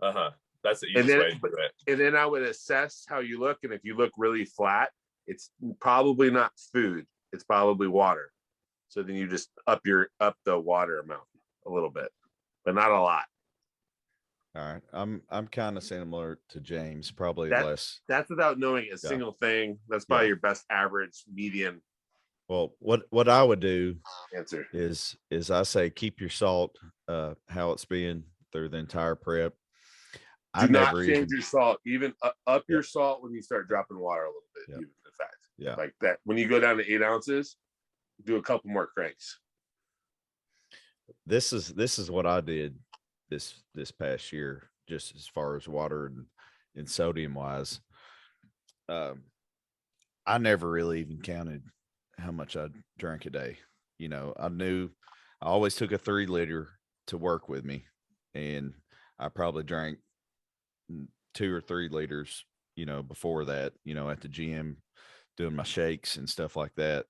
That's the easiest way to do it. And then I would assess how you look. And if you look really flat, it's probably not food. It's probably water. So then you just up the water amount a little bit, but not a lot. All right. I'm kind of similar to James, probably less. That's without knowing a single thing. That's probably your best average median. Well, what I would do answer is I say keep your salt how it's being through the entire prep. Do not change your salt. Even up your salt when you start dropping water a little bit. Even in fact, like that. When you go down to 8 ounces, do a couple more cranks. This is what I did this past year, just as far as water and sodium wise. I never really even counted how much I drank a day. You know, I knew I always took a 3 liter to work with me, and I probably drank 2 or 3 liters, you know, before that, you know, at the gym doing my shakes and stuff like that.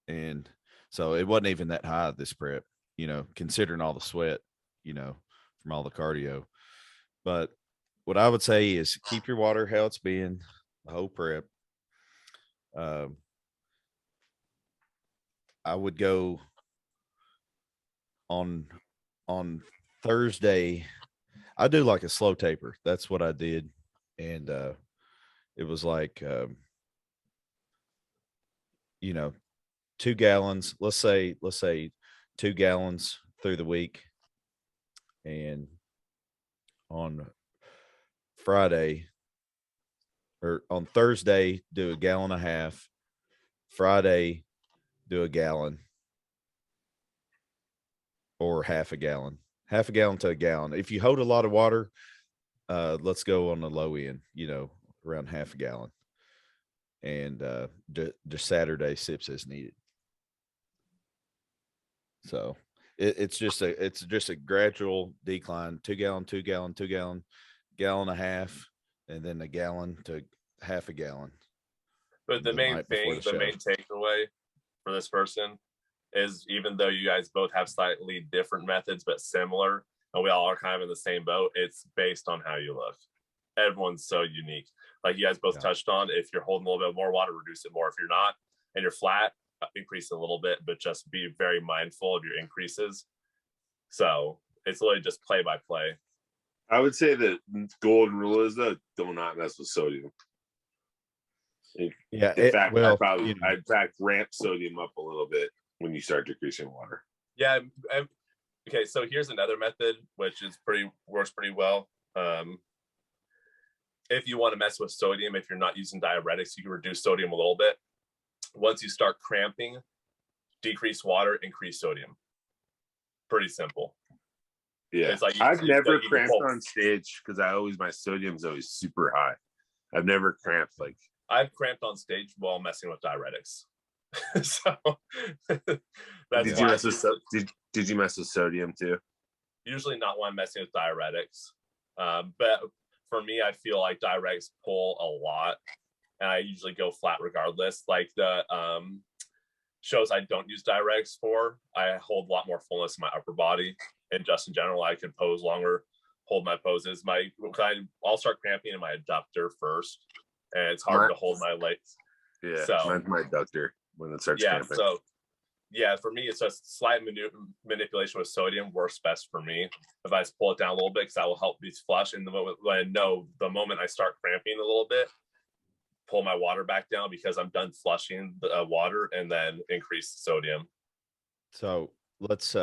And so it wasn't even that high this prep, you know, considering all the sweat, you know, from all the cardio. But what I would say is keep your water how it's being the whole prep. I would go on Thursday. I do like a slow taper. That's what I did. And it was like, you know, 2 gallons, let's say 2 gallons through the week. And on Friday or on Thursday, do 1.5 gallons. Friday, do 1 gallon or 1/2 gallon. 1/2 gallon to 1 gallon. If you hold a lot of water, let's go on the low end, you know, around 1/2 gallon. And just Saturday sips as needed. So it's just a gradual decline. 2 gallon, 2 gallon, 2 gallon, 1.5 gallons, and then 1 gallon to 1/2 gallon. But the main takeaway for this person is, even though you guys both have slightly different methods but similar, and we all are kind of in the same boat, it's based on how you look. Everyone's so unique. Like you guys both touched on, if you're holding a little bit more water, reduce it more. If you're not and you're flat, increase it a little bit, but just be very mindful of your increases. So it's literally just play by play. I would say the golden rule is that do not mess with sodium. In fact, I'd ramp sodium up a little bit when you start decreasing water. Yeah. Okay. So here's another method, which is works pretty well. If you want to mess with sodium, if you're not using diuretics, you can reduce sodium a little bit. Once you start cramping, decrease water, increase sodium. Pretty simple. Yeah. It's like I've never cramped on stage because my sodium's always super high. I've never cramped. Like I've cramped on stage while messing with diuretics. So did you mess with sodium too? Usually not when I'm messing with diuretics. But for me, I feel like diuretics pull a lot, and I usually go flat regardless. Like the shows I don't use diuretics for, I hold a lot more fullness in my upper body, and just in general, I can pose longer, hold my poses. I'll start cramping in my adductor first, and it's hard to hold my legs. Yeah, so mine's my adductor when it starts cramping. So yeah, for me, it's just slight manipulation with sodium works best for me. If I just pull it down a little bit, because that will help me flush. And the moment I start cramping a little bit, pull my water back down because I'm done flushing the water, and then increase the sodium. So let's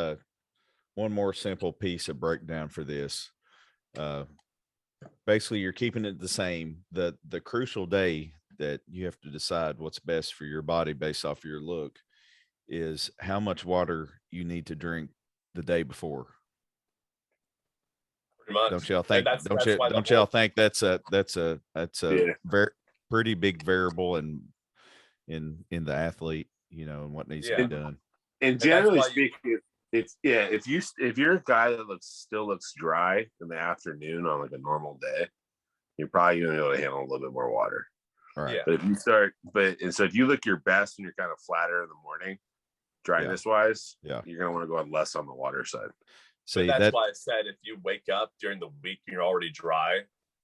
one more simple piece of breakdown for this. Basically, you're keeping it the same. The crucial day that you have to decide what's best for your body based off of your look is how much water you need to drink the day before. Pretty much. Don't y'all think? Y'all think that's a very pretty big variable, and in the athlete, you know, and what needs to be done. And generally speaking, it's if you're a guy that still looks dry in the afternoon on like a normal day, you're probably gonna be able to handle a little bit more water. Right. Yeah. But if you so if you look your best and you're kind of flatter in the morning, dryness wise, you're gonna want to go on less on the water side. So that's why I said if you wake up during the week and you're already dry,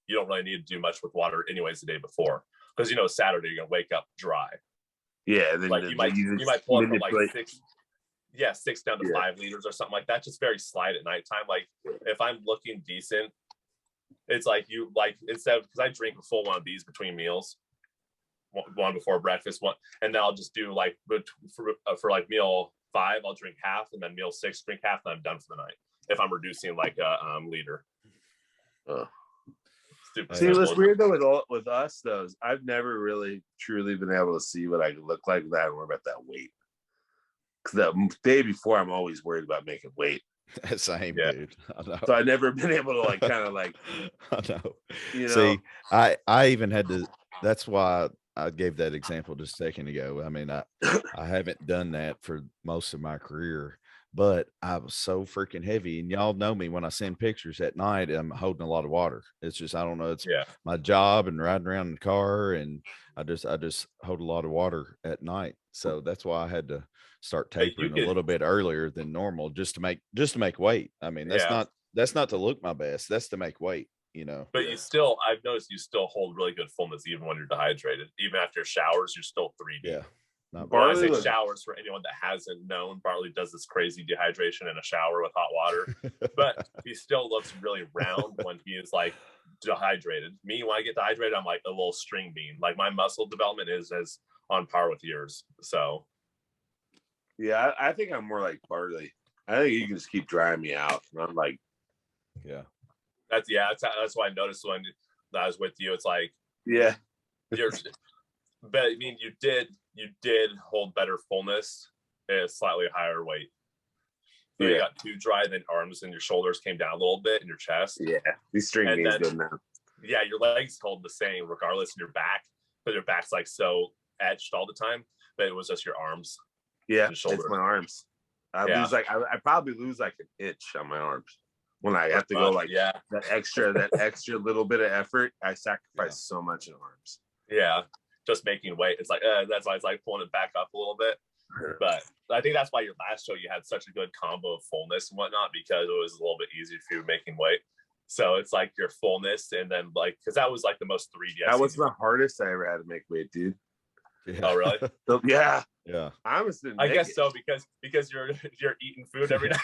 you don't really need to do much with water anyways the day before, because you know Saturday you're gonna wake up dry. Yeah, then like you might pull up from like 6 down to 5 liters or something like that. Just very slight at nighttime. Like if I'm looking decent, it's like instead, because I drink a full one of these between meals, one before breakfast, one, and then I'll just do like for like meal 5, I'll drink half, and then meal 6, drink half, and I'm done for the night. If I'm reducing like a liter. See, what's weird though with us though, is I've never really truly been able to see what I look like without worrying about that weight. Because the day before, I'm always worried about making weight. Same, dude. I know. So I've never been able to like kind of like. I know. You know. See, I even had to. That's why I gave that example just a second ago. I mean, I haven't done that for most of my career, but I was so freaking heavy. And y'all know me, when I send pictures at night, I'm holding a lot of water. It's just, I don't know. It's my job and riding around in the car. And I just hold a lot of water at night. So that's why I had to start tapering a little bit earlier than normal, just to make weight. I mean, that's not to look my best. That's to make weight, you know. But I've noticed you still hold really good fullness even when you're dehydrated. Even after showers, you're still 3D. Yeah. When I say showers, for anyone that hasn't known, Bartley does this crazy dehydration in a shower with hot water, but he still looks really round when he is like dehydrated. Me, when I get dehydrated, I'm like a little string bean. Like my muscle development is as on par with yours. So yeah, I think I'm more like Bartley. I think you can just keep drying me out. And I'm like, that's why I noticed when I was with you. It's like, but I mean, you did hold better fullness at a slightly higher weight. So you got too dry, then arms and your shoulders came down a little bit, and your chest. Yeah, these string beans good now. Yeah, your legs hold the same regardless, and your back, but your back's like so etched all the time. But it was just your arms. Yeah, it's my arms. I probably lose like an inch on my arms when I have to go like that extra little bit of effort. I sacrifice so much in arms. Yeah, just making weight. It's like that's why it's like pulling it back up a little bit. But I think that's why your last show you had such a good combo of fullness and whatnot, because it was a little bit easier for you making weight. So it's like your fullness, and then like, because that was like the most 3D. That was the hardest I ever had to make weight, dude. Yeah. Oh really? So, yeah. I guess so, because you're eating food every night.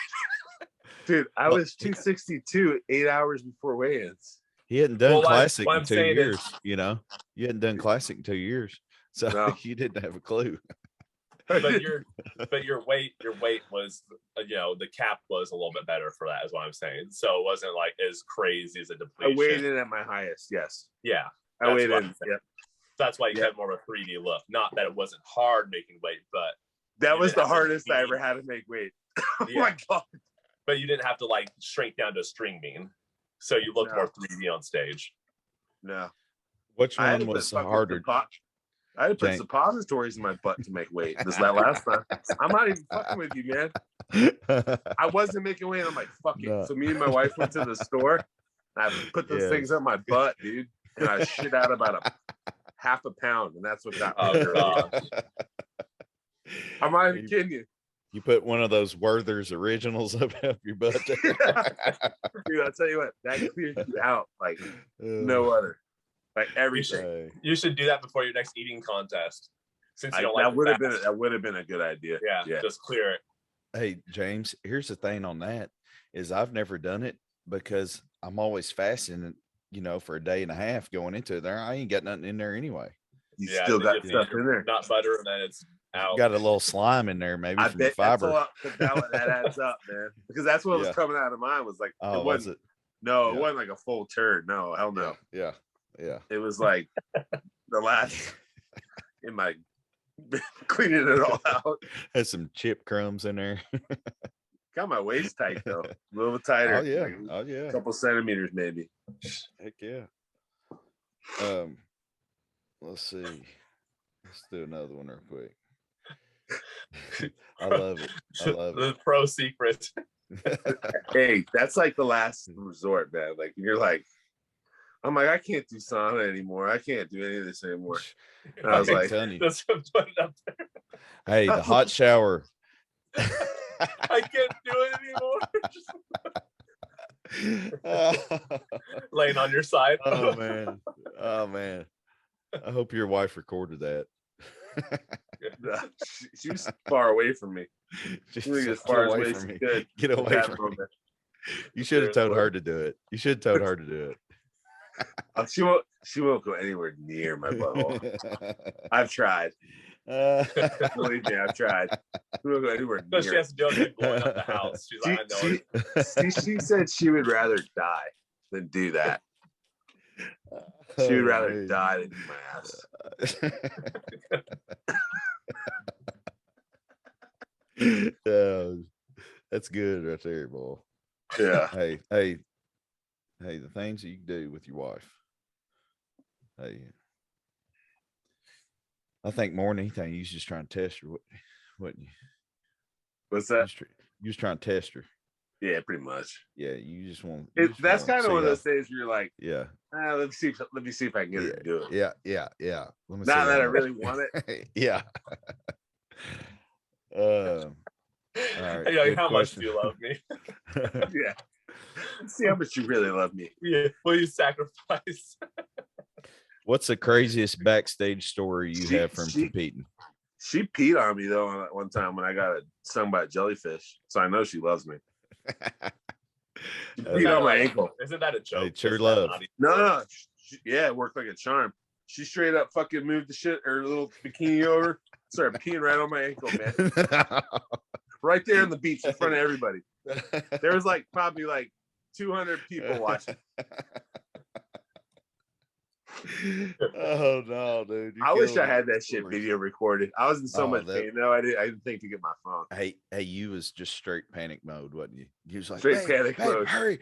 Dude, I was 262 8 hours before weigh-ins. He hadn't done classic in 2 years. You know, you hadn't done classic in 2 years, so you didn't have a clue. But your weight was, you know, the cap was a little bit better for that, is what I'm saying. So it wasn't like as crazy as a depletion. I weighed in at my highest. Yes. Yeah. I weighed in. Yeah. That's why you had more of a 3D look. Not that it wasn't hard making weight, but that was the hardest I ever had to make weight. Oh my God. But you didn't have to like shrink down to a string bean. So you looked more 3D on stage. No. Which one was harder? I had to put suppositories in my butt to make weight. That last time. I'm not even fucking with you, man. I wasn't making weight. I'm like, fuck it. So me and my wife went to the store. I put those things on my butt, dude. And I shit out about a half a pound. And that's what got me. I'm not even kidding you. You put one of those Werther's originals up your butt. Dude, I'll tell you what, that clears you out like no other. Like everything. You should do that before your next eating contest. Since you don't that would have been a good idea. Yeah, just clear it. Hey, James, here's the thing on that is I've never done it because I'm always fasting, you know, for a day and a half going into it. There, I ain't got nothing in there anyway. You still got stuff in there. Not butter, and then it's out. Got a little slime in there, maybe from the fiber. That adds up, man. Because that's what was coming out of mine was like, it wasn't. No, it wasn't like a full turd. No, hell no. Yeah. It was like the last in my cleaning it all out. Had some chip crumbs in there. Got my waist tight though, a little bit tighter. Oh yeah, a couple centimeters maybe. Heck yeah. Let's see. Let's do another one real quick. I love it. I love the it. pro secret. Hey, that's like the last resort, man. Like you're like, I'm like, I can't do sauna anymore. I can't do any of this anymore. And I was like, just put it up there. Hey, the hot shower. I can't do it anymore. Laying on your side. Oh man. Oh man. I hope your wife recorded that. She was far away from me. She was as far away from me. Get away from me. You should have told her to do it. You should have told her to do it. She won't go anywhere near my butthole. I've tried. Believe me, I've tried. She won't go anywhere near. She has to do it going up the house. She's like, I know. She said she would rather die than do that. She would rather die than eat my ass. That's good right there, boy. Yeah. Hey, the things that you can do with your wife. Hey, I think more than anything, you was just trying to test her, wasn't you? What's that? You was trying to test her. Yeah, pretty much. Yeah, you just want. That's kind of one of those days where you're like, yeah. Let me see if I can get her to do it. Yeah. Let me Not that I really want it. Yeah. All right. Hey, how much do you love me? Yeah. Let's see how much you really love me. Yeah. Will you sacrifice? What's the craziest backstage story you have from competing? She peed on me though one time when I got stung by a jellyfish, so I know she loves me. She peed on my ankle. Isn't that a joke? Hey, true love. No. It worked like a charm. She straight up fucking moved the shit, her little bikini over, started peeing right on my ankle, man. Right there on the beach in front of everybody. There was probably 200 people watching. Oh no, dude! I wish I had that shit video recorded. I was in so much pain though. I didn't think to get my phone. Hey, you was just straight panic mode, wasn't you? You was like straight panic mode. Hurry!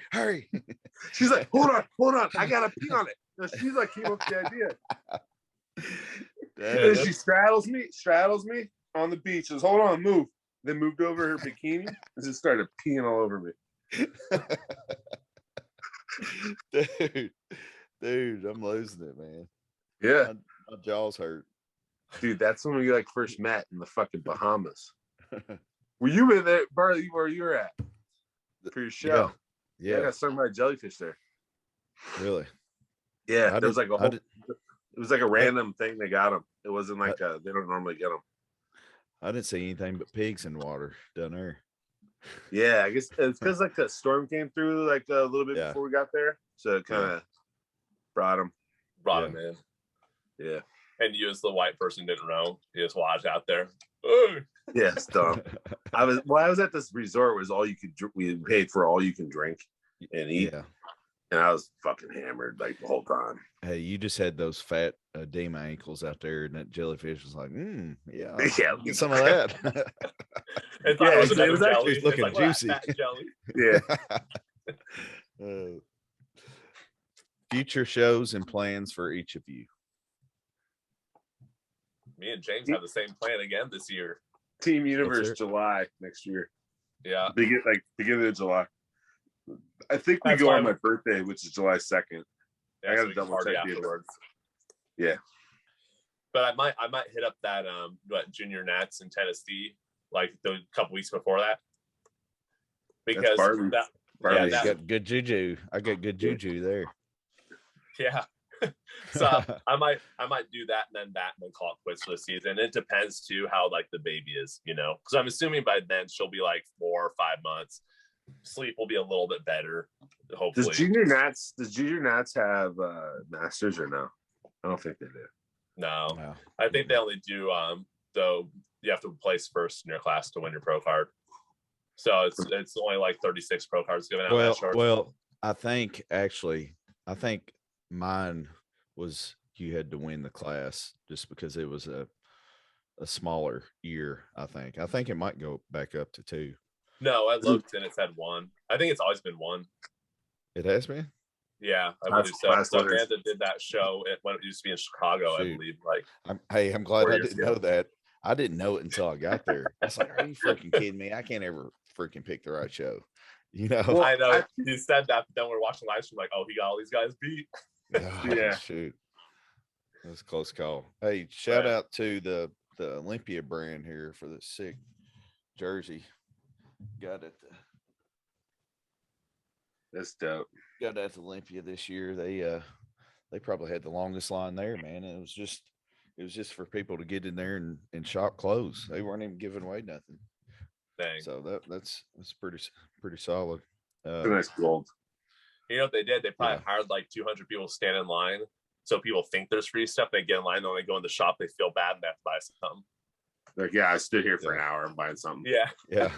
She's like, hold on, I gotta pee on it. No, she's like, came up with the idea. And she straddles me on the beach. Says, hold on, move. Then moved over her bikini and just started peeing all over me. Dude, I'm losing it, man. Yeah. My jaws hurt. Dude, that's when we first met in the fucking Bahamas. Were you in there, Bartley, where you were at? For your show? Yeah. I got stung by a jellyfish there. Really? Yeah. There was it was like a random thing they got them. It wasn't they don't normally get them. I didn't see anything but pigs in water down there. Yeah, I guess it's because the storm came through a little bit before we got there. So it kind of brought him in. Yeah. And you as the white person didn't know. You just watched out there. Yeah, it's dumb. I was at this resort. Was all you could. We paid for all you can drink and eat. Yeah. And I was fucking hammered the whole time. Hey, you just had those fat edema ankles out there, and that jellyfish was like, yeah, get some of that. It was actually looking juicy. Yeah. Future shows and plans for each of you. Me and James have the same plan again this year. Team Universe July next year. Yeah. Beginning of July. I think we go on my birthday, which is July 2nd. Yeah, I gotta double check afterwards. Yeah. But I might hit up that junior Nats in Tennessee the couple weeks before that. Because Bartley's got good juju. I got good juju there. Yeah. So I might do that and then call it quits for the season. It depends too how the baby is, because I'm assuming by then she'll be 4 or 5 months. Sleep will be a little bit better, hopefully. Does junior Nats have masters or no? I don't think they do. No. I think they only do though you have to place first in your class to win your pro card. So it's only 36 pro cards given out. Well, I think mine was you had to win the class just because it was a smaller year. I think it might go back up to 2. No, I looked and it said 1. I think it's always been 1. It has been? Yeah, I believe so. So Amanda did that show when it used to be in Chicago, I believe. Like, I'm glad I didn't know that. I didn't know it until I got there. I was like, "Are you freaking kidding me? I can't ever freaking pick the right show." You know. Well, I know you said that, but then we're watching live stream like, "Oh, he got all these guys beat." Oh, shoot, that's a close call. Hey, shout out to the Olympia brand here for the sick jersey. Got it. That's dope. Got at Olympia this year. They probably had the longest line there, man. And it was just for people to get in there and shop clothes. They weren't even giving away nothing. Dang. So that's pretty solid. Nice gold. You know what they did? They probably hired like 200 people to stand in line, so people think there's free stuff. They get in line, then they go in the shop, they feel bad, and they have to buy something. Like, yeah, I stood here for an hour and buying something. Yeah.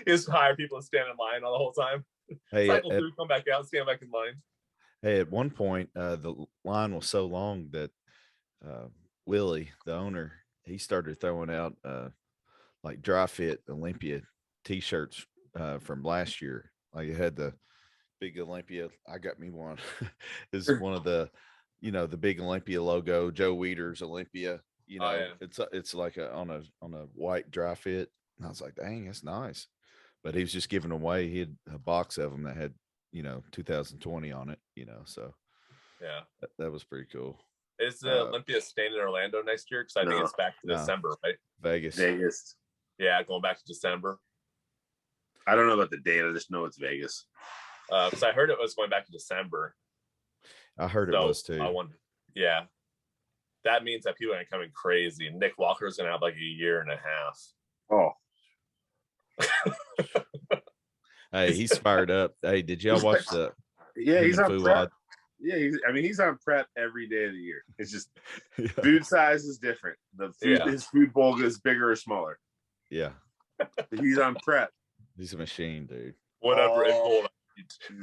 Just hire people to stand in line all the whole time. Hey, cycle through, come back out, stand back in line. Hey, at one point, the line was so long that Willie, the owner, he started throwing out like dry fit Olympia t-shirts from last year. Like it had the big Olympia. I got me one. It's one of the, the big Olympia logo, Joe Weider's Olympia. It's like on a white dry fit. And I was like, dang, that's nice. But he was just giving away. He had a box of them that had 2020 on it. So yeah, that was pretty cool. Is the Olympia staying in Orlando next year? Because I think it's back to December, right? Vegas. Yeah, going back to December. I don't know about the date. I just know it's Vegas. Because I heard it was going back to December. I heard it was too. I wonder. Yeah, that means that people are coming crazy. Nick Walker's gonna have like a year and a half. Oh. Hey, he's fired up. Hey, did y'all watch the? Yeah, he's on prep. Yeah, he's on prep every day of the year. It's just food size is different. The food, his food bowl is bigger or smaller. Yeah, he's on prep. He's a machine, dude. Whatever it will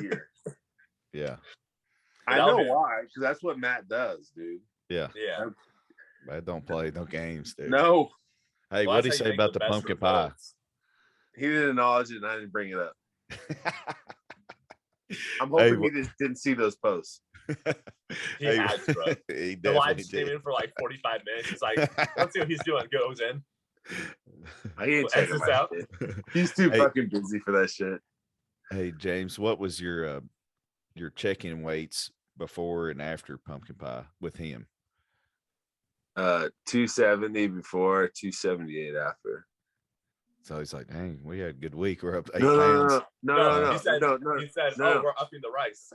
year. Yeah, I know why, because that's what Matt does, dude. Yeah. Matt don't play no games, dude. No. Hey, what did he say about the pumpkin pie? He didn't acknowledge it, and I didn't bring it up. I'm hoping he just didn't see those posts. He had to, bro. The live streaming for like 45 minutes. He's like, let's see what he's doing. Goes in. I ain't checking my out. Shit. He's too fucking busy for that shit. Hey, James, what was your check-in weights before and after pumpkin pie with him? 270 before, 278 after. So he's like, dang, we had a good week. We're up 8 pounds. No. He said, we're upping the rice.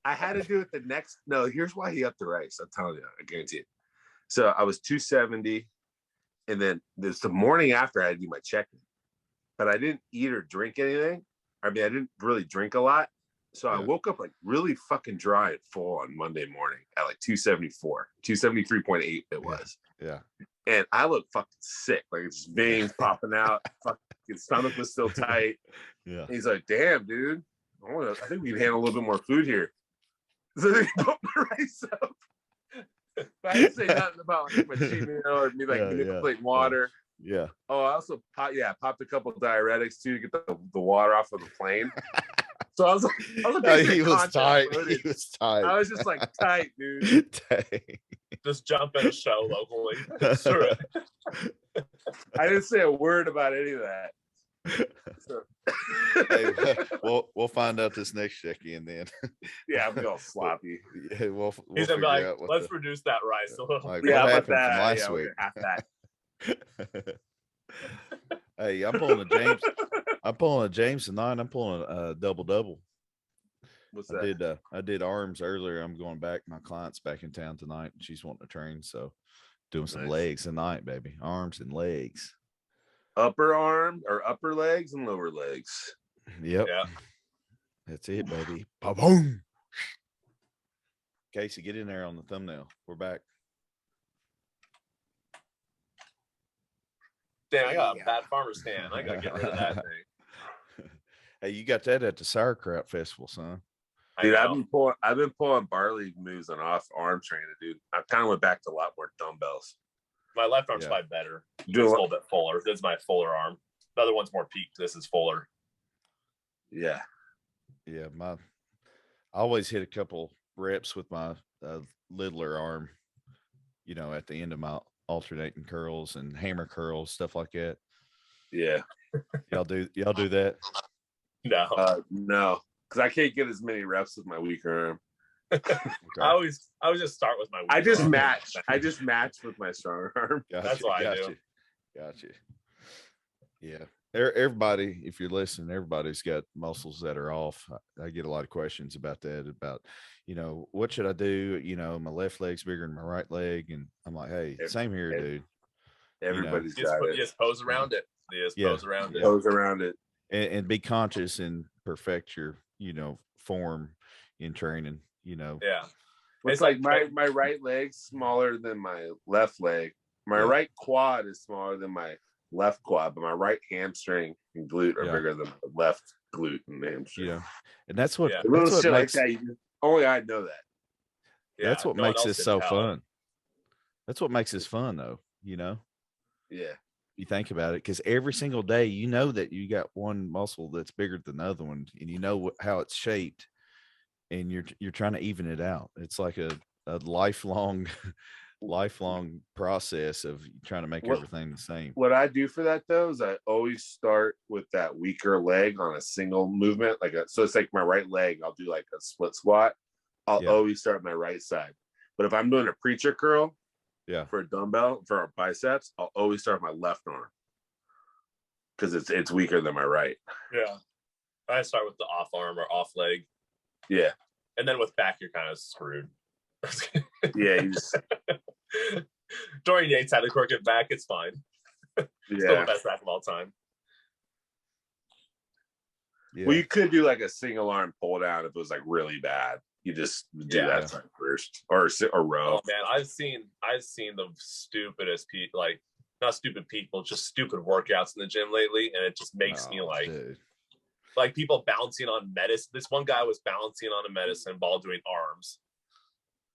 I had to do it the next. No, here's why he upped the rice. I'm telling you, I guarantee it. So I was 270. And then there's the morning after I had to do my check-in. But I didn't eat or drink anything. I mean, I didn't really drink a lot. So I woke up like really fucking dry and full on Monday morning at like 274, 273.8 it was. Yeah. And I looked fucking sick. Like it's veins popping out. Fucking stomach was still tight. Yeah. And he's like, damn, dude. I think we can handle a little bit more food here. So they put my rice up. But I didn't say nothing about like my cheat meal or me like manipulating water. Yeah. Oh, I also popped a couple of diuretics too to get the water off of the plane. So I was he was tight. He was tight. I was just like tight, dude. Just jump in a show locally. I didn't say a word about any of that. So. Hey, we'll find out this next check-in then. Yeah, I'm all sloppy. Yeah, we'll he's gonna be like, let's reduce that rice a little. Like, what happened from last week? That. Hey, I'm pulling a James tonight. I'm pulling a double. What's that? I did arms earlier. I'm going back. My client's back in town tonight, and she's wanting to train. So doing some legs tonight, baby. Arms and legs. Upper arm or upper legs and lower legs. Yep. Yeah. That's it, baby. Boom. Casey, get in there on the thumbnail. We're back. Damn, I got a bad farmer stand. I gotta get rid of that thing. Hey, you got that at the Sauerkraut Festival, son. Dude, I've been pulling Bartley moves on off arm training, dude. I kind of went back to a lot more dumbbells. My left arm's probably better. It's a little bit fuller. This is my fuller arm. The other one's more peaked. This is fuller. Yeah. Yeah, I always hit a couple reps with my littler arm, at the end of my alternating curls and hammer curls, stuff like that. Yeah. Y'all do that? No. No, because I can't get as many reps with my weaker arm. Okay. I always just start with my weaker I just arm. match with my stronger arm. Gotcha, that's what I do. Gotcha. Yeah. Everybody, if you're listening, everybody's got muscles that are off. I get a lot of questions about that, about, what should I do? My left leg's bigger than my right leg. And I'm like, hey, same here, dude. Everybody's you got you it. just pose around it. You just pose around it. Pose around it. And be conscious and perfect your, form in training, Yeah. It's like my right leg's smaller than my left leg. My right quad is smaller than my left quad, but my right hamstring and glute are bigger than my left glute and hamstring. Yeah. And that's what, little shit makes, like that. Only I know that. That's what makes this so fun. That's what makes this fun, though. Yeah. You think about it, because every single day, that you got one muscle that's bigger than the other one, and how it's shaped, and you're trying to even it out. It's like a lifelong process of trying to make everything the same. What I do for that, though, is I always start with that weaker leg on a single movement. So it's like my right leg, I'll do like a split squat. I'll always start my right side. But if I'm doing a preacher curl, for a dumbbell, for our biceps, I'll always start with my left arm because it's weaker than my right. Yeah. I start with the off arm or off leg. Yeah. And then with back, you're kind of screwed. Yeah. You just... Dorian Yates had a crooked back. It's fine. Still the best back of all time. Yeah. Well, you could do like a single arm pull down if it was like really bad. You just do that side first, or row. Oh man, I've seen the stupidest people, like not stupid people, just stupid workouts in the gym lately, and it just makes me like people bouncing on medicine. This one guy was bouncing on a medicine ball doing arms.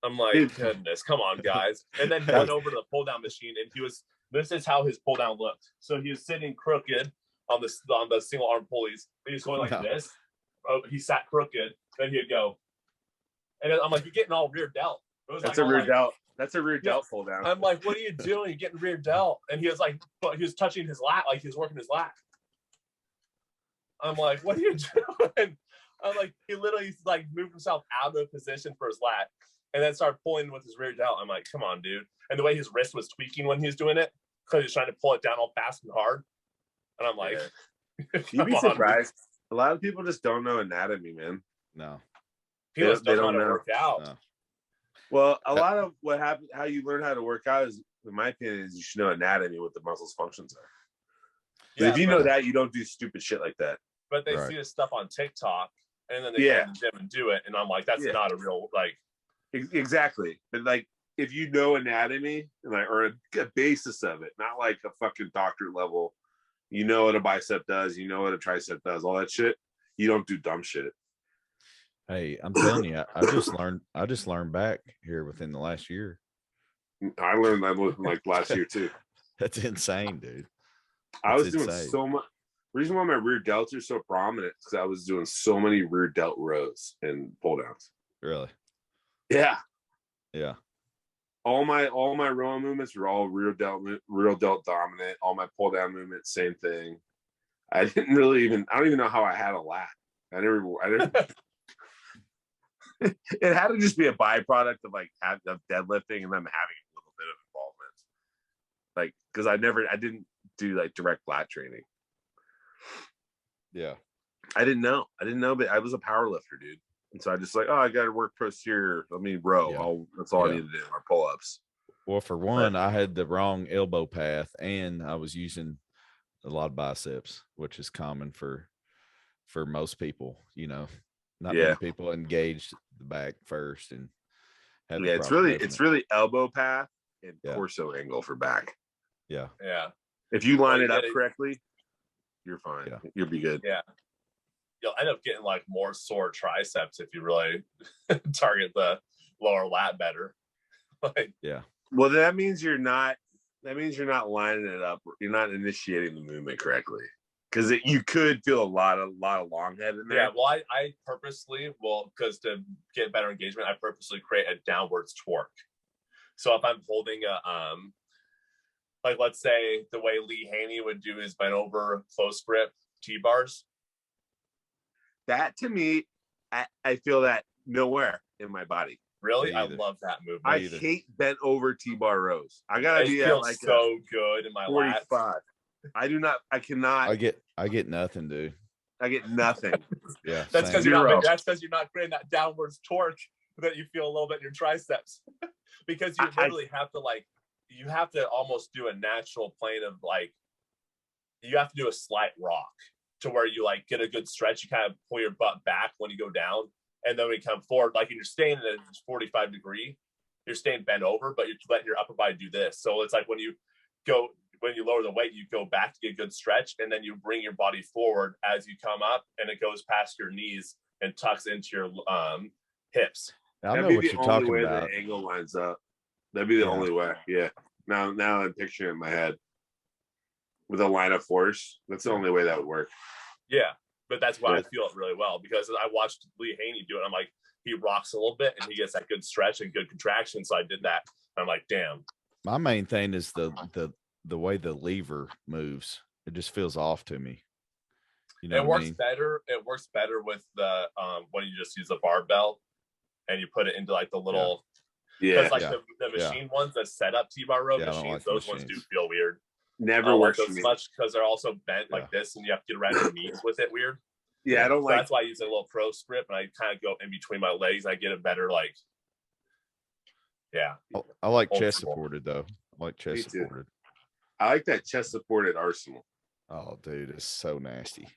I'm like, goodness, come on, guys. And then went over to the pull down machine, and this is how his pull down looked. So he was sitting crooked on the single arm pulleys. He was going like this. Oh, he sat crooked. Then he'd go. And I'm like, you're getting all rear delt. That's a rear delt. That's a rear delt pull down. I'm like, what are you doing? You're getting rear delt. And he was like, he was touching his lat, like he was working his lat. I'm like, what are you doing? I'm like, he literally like moved himself out of position for his lat and then started pulling with his rear delt. I'm like, come on, dude. And the way his wrist was tweaking when he was doing it, because he was trying to pull it down all fast and hard. And I'm like, you'd be surprised. A lot of people just don't know anatomy, man. No. People just don't know how to work out. No. Well, a lot of what happens, how you learn how to work out is, in my opinion, is you should know anatomy, what the muscles' functions are. Yeah, if you know that, you don't do stupid shit like that. But they see this stuff on TikTok, and then they go to the gym and do it, and I'm like, that's not a real, like... Exactly. But, like, if you know anatomy, and or a basis of it, not like a fucking doctorate level, you know what a bicep does, you know what a tricep does, all that shit, you don't do dumb shit. Hey, I'm telling you, I just learned back here within the last year. I learned that within like last year too. That's insane, dude. I was doing so much. The reason why my rear delts are so prominent is because I was doing so many rear delt rows and pull downs. Really? Yeah. Yeah. All my row movements were all rear delt dominant. All my pull down movements, same thing. I don't even know how I had a lat. I never it had to just be a byproduct of like of deadlifting and them having a little bit of involvement. Like, because I didn't do like direct lat training. Yeah. I didn't know, but I was a power lifter, dude. And so I just like, I got to work posterior. Let me row. Yeah. That's all I need to do. Our pull-ups. Well, for one, I had the wrong elbow path, and I was using a lot of biceps, which is common for most people, Not many people engaged the back first and had it's really elbow path and torso angle for back. Yeah. Yeah. If you line it up correctly, you're fine. Yeah. You'll be good. Yeah. You'll end up getting like more sore triceps if you really target the lower lat better. Like, yeah. Well, that means you're not lining it up. You're not initiating the movement correctly. because you could feel a lot of long head in there. Yeah, well, I purposely because to get better engagement, I purposely create a downwards torque. So if I'm holding a like let's say the way Lee Haney would do his bent over close grip T-bars. That to me, I feel that nowhere in my body. Really, I love that movement. I hate bent over T-bar rows. I gotta be at like so good in my 45. lats. I do not. I cannot. I get nothing, dude. I get nothing. Yeah, that's because you're not creating that downwards torque that you feel a little bit in your triceps. Because you literally have to you have to almost do a natural plane of you have to do a slight rock to where you get a good stretch. You kind of pull your butt back when you go down, and then when you come forward, you're staying at a 45 degree, you're staying bent over, but you're letting your upper body do this. So it's like when you lower the weight, you go back to get a good stretch, and then you bring your body forward as you come up, and it goes past your knees and tucks into your hips. I know what you're talking about. The angle lines up. That'd be the only way. Yeah. Now I'm picturing it in my head with a line of force. That's the only way that would work. Yeah, but that's why I feel it really well, because I watched Lee Haney do it. I'm like, he rocks a little bit and he gets that good stretch and good contraction. So I did that. And I'm like, damn. My main thing is the way the lever moves. It just feels off to me. You know, it works better. It works better with the when you just use the barbell and you put it into the little. Yeah. Because the machine ones that set up T-bar row machines, those ones do feel weird. Never works as much because they're also bent like this, and you have to get around your knees with it weird. Yeah, I don't so that's why I use a little pro strip, and I kind of go in between my legs. And I get a better I like chest supported though. I like chest supported. I like that chest supported Arsenal. Oh, dude, it's so nasty.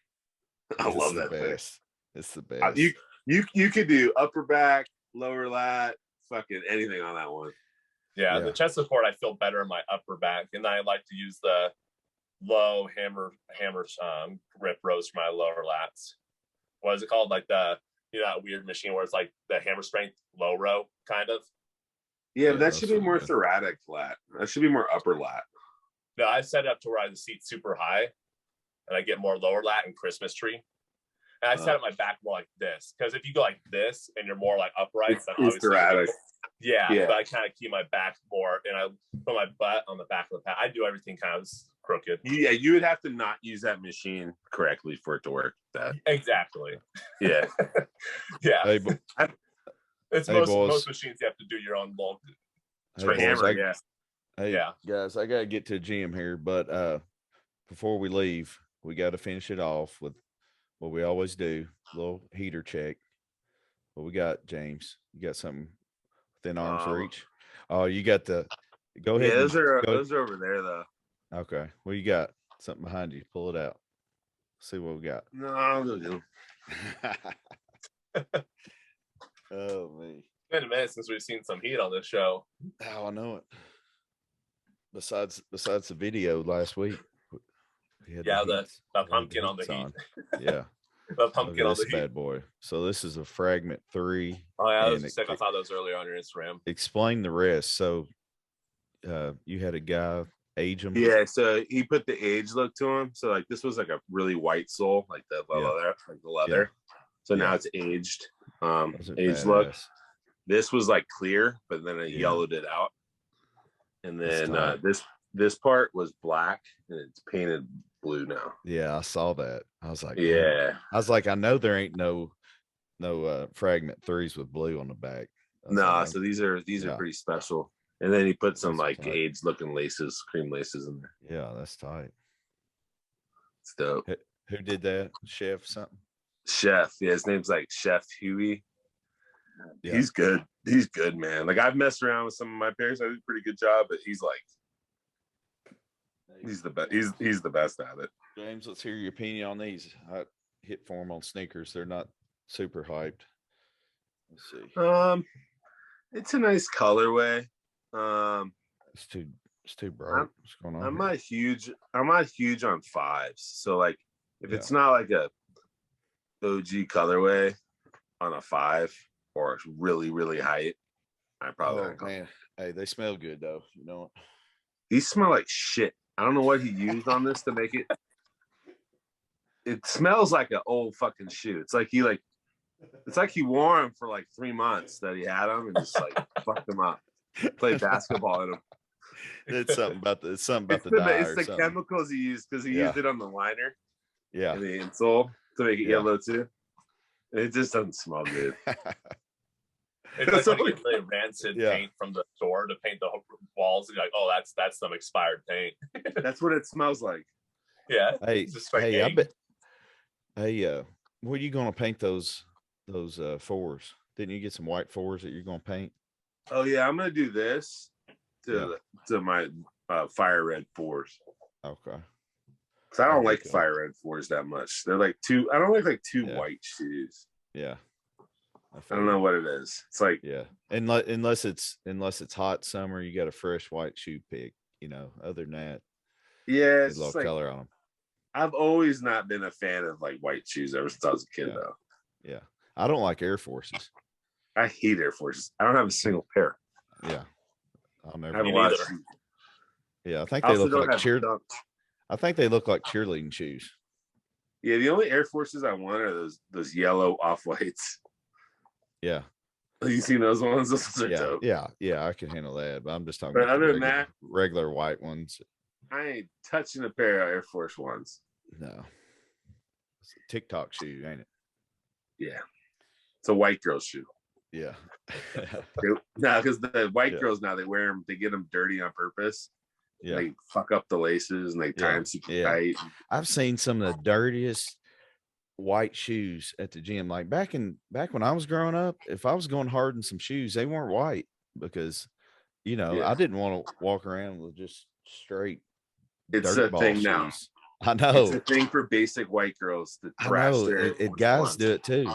I love that thing. It's the best. You could do upper back, lower lat, fucking anything on that one. Yeah, the chest support I feel better in my upper back, and I like to use the low hammer grip rows for my lower lats. What is it called? That weird machine where it's the hammer strength low row kind of. Yeah, but that should be more thoracic lat. That should be more upper lat. No, I set it up to where I seat super high, and I get more lower lat and Christmas tree. And I set up my back more like this, because if you go like this and you're more upright, then obviously thoracic. Yeah, but I kind of keep my back more, and I put my butt on the back of the pad. I do everything kind of crooked. Yeah, you would have to not use that machine correctly for it to work. Exactly. Yeah. Yeah. Hey, most machines you have to do your own little hammer. Hey, guys, I gotta get to the gym here, but before we leave, we got to finish it off with what we always do, a little heater check. What we got, James? You got something within arm's reach? Oh, you got the. Go ahead. Yeah, those are over there though. Okay, well, you got something behind you. Pull it out. See what we got. No, I'll go do. Oh man, it's been a minute since we've seen some heat on this show. Oh, I know it. Besides the video last week. The pumpkin on the heat. Yeah. The pumpkin on the heat. Bad boy. So this is a fragment 3. Oh yeah, I was sick. I saw those earlier on your Instagram. Explain the rest. So you had a guy age him. Yeah, so he put the age look to him. So this was a really white sole, the leather, the leather. Yeah. So now it's aged. Aged look. This was clear, but then I yellowed it out. And then this part was black and it's painted blue now. Yeah, I saw that. I was like, yeah. I was like, I know there ain't no fragment 3s with blue on the back. No, so these are pretty special. And then he put some aged looking laces, cream laces in there. Yeah, that's tight. It's dope. Who did that? Chef something? Chef. Yeah, his name's Chef Huey. Yeah. He's good. He's good, man. I've messed around with some of my pairs. I did a pretty good job, but he's the best. He's the best at it. James, let's hear your opinion on these. I hit for them on sneakers. They're not super hyped. Let's see. It's a nice colorway. It's too bright. What's going on? I'm not huge on 5s. So if it's not a OG colorway on a 5 or it's really, really hype, I probably man. Hey, they smell good though. You know what? These smell like shit. I don't know what he used on this to make it. it smells like an old fucking shoe. It's like he wore them for like 3 months that he had them and just like fucked them up. Played basketball in them. It's something about the dye. It's the chemicals he used because he used it on the liner. Yeah. And the insole to make it yellow too. It just doesn't smell good. It's like when you get really rancid paint from the store to paint the walls. And you're like, oh, that's some expired paint. That's what it smells like. Yeah. Hey, I bet. Hey, where are you gonna paint those fours? Didn't you get some white fours that you're gonna paint? Oh yeah, I'm gonna do this to my fire red fours. Okay. Because I don't like fire red fours that much. They're like I don't like two white shoes. Yeah. I don't know what it is. It's like unless it's hot summer, you got a fresh white shoe pick. Other than that, it's a little color on them. I've always not been a fan of like white shoes ever since I was a kid, though. Yeah, I don't like Air Forces. I hate Air Forces. I don't have a single pair. Yeah, I'll never. I have a lot of shoes. Yeah, I think they look like I think they look like cheerleading shoes. Yeah, the only Air Forces I want are those yellow off-whites. Yeah. Have you seen those ones? Those are dope. Yeah, I can handle that. But I'm just talking about other than that, regular white ones. I ain't touching a pair of Air Force Ones. No. It's a TikTok shoe, ain't it? Yeah. It's a white girl shoe. Yeah. No, because the white girls now, they wear them, they get them dirty on purpose. Yeah. They fuck up the laces and they tie them super tight. I've seen some of the dirtiest white shoes at the gym. Like back when I was growing up, if I was going hard in some shoes, they weren't white because I didn't want to walk around with just straight dirt ball shoes. Now. I know it's a thing for basic white girls to thrash their guys do it too.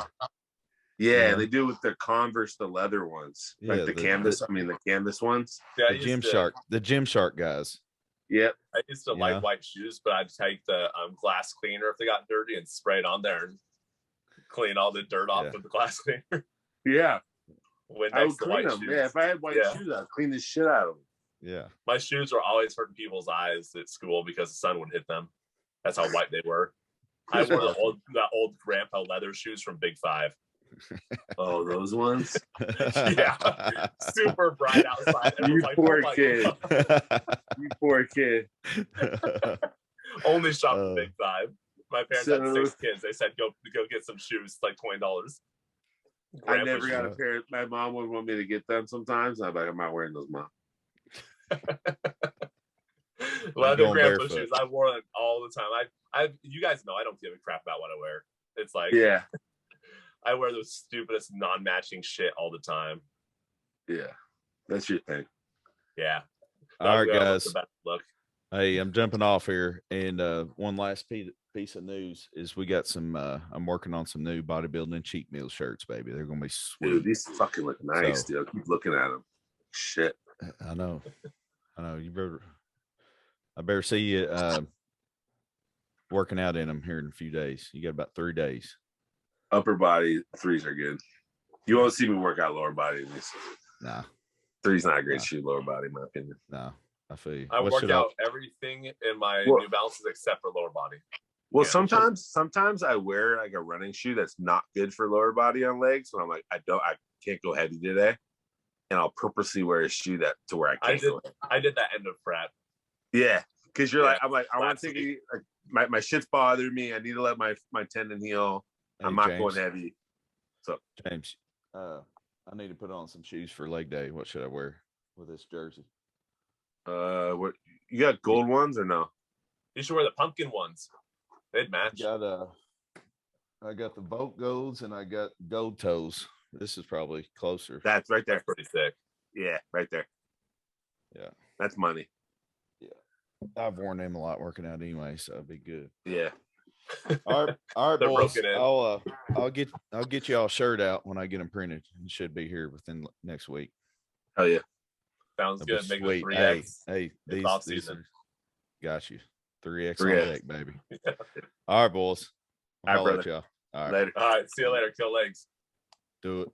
Yeah, they do it with their Converse, the leather ones, like the canvas ones. Yeah, the Gymshark guys. Yep. I used to like white shoes, but I'd take the glass cleaner if they got dirty and spray it on there and clean all the dirt off with the glass cleaner. Yeah. I would clean them. Shoes. Yeah, if I had white shoes, I'd clean the shit out of them. Yeah. My shoes were always hurting people's eyes at school because the sun would hit them. That's how white they were. I wore the old grandpa leather shoes from Big Five. Oh, those ones? Yeah. Super bright outside. You poor kid. You poor kid. Only shop at Big Five. My parents had 6 kids. They said, go get some shoes, like $20. I never got a pair. My mom would want me to get them sometimes. I'm like, I'm not wearing those, Mom. Leather grandpa shoes. I wore them all the time. You guys know I don't give a crap about what I wear. It's like, I wear the stupidest non-matching shit all the time. Yeah, that's your thing. Yeah. All right, guys. Look. Hey, I'm jumping off here, and one last piece of news is we got some. I'm working on some new bodybuilding cheat meal shirts, baby. They're gonna be sweet. Dude, these fucking look nice, dude. I keep looking at them. Shit. I know. I better see you working out in them here in a few days. You got about 3 days. Upper body 3s are good. You won't see me work out lower body. Nah. 3's not a great shoe, lower body, in my opinion. No, I feel you. I work out everything in my New Balances except for lower body. Well, sometimes I wear like a running shoe that's not good for lower body on legs. And I'm like, I can't go heavy today. And I'll purposely wear a shoe to where I can't go heavy. I did that end of prep. Yeah. Because you're like, I'm like, I want to take my shit's bothering me. I need to let my tendon heal. Hey, I'm not going heavy. So James, I need to put on some shoes for leg day. What should I wear with this jersey? What you got? Gold ones or no? You should wear the pumpkin ones. They'd match. I got the Vote Golds and I got gold toes. This is probably closer. That's right there. That's pretty sick. Yeah, right there. Yeah, that's money. Yeah, I've worn them a lot working out anyway, so it'd be good. Yeah. All right, boys. I'll get you all shirt out when I get them printed. It should be here within next week. Oh yeah, sounds good. Make sweet. Hey, these got you 3X on deck, baby. Yeah. All right, boys. All right, brother. Y'all. All right, see you later. Kill legs. Do it.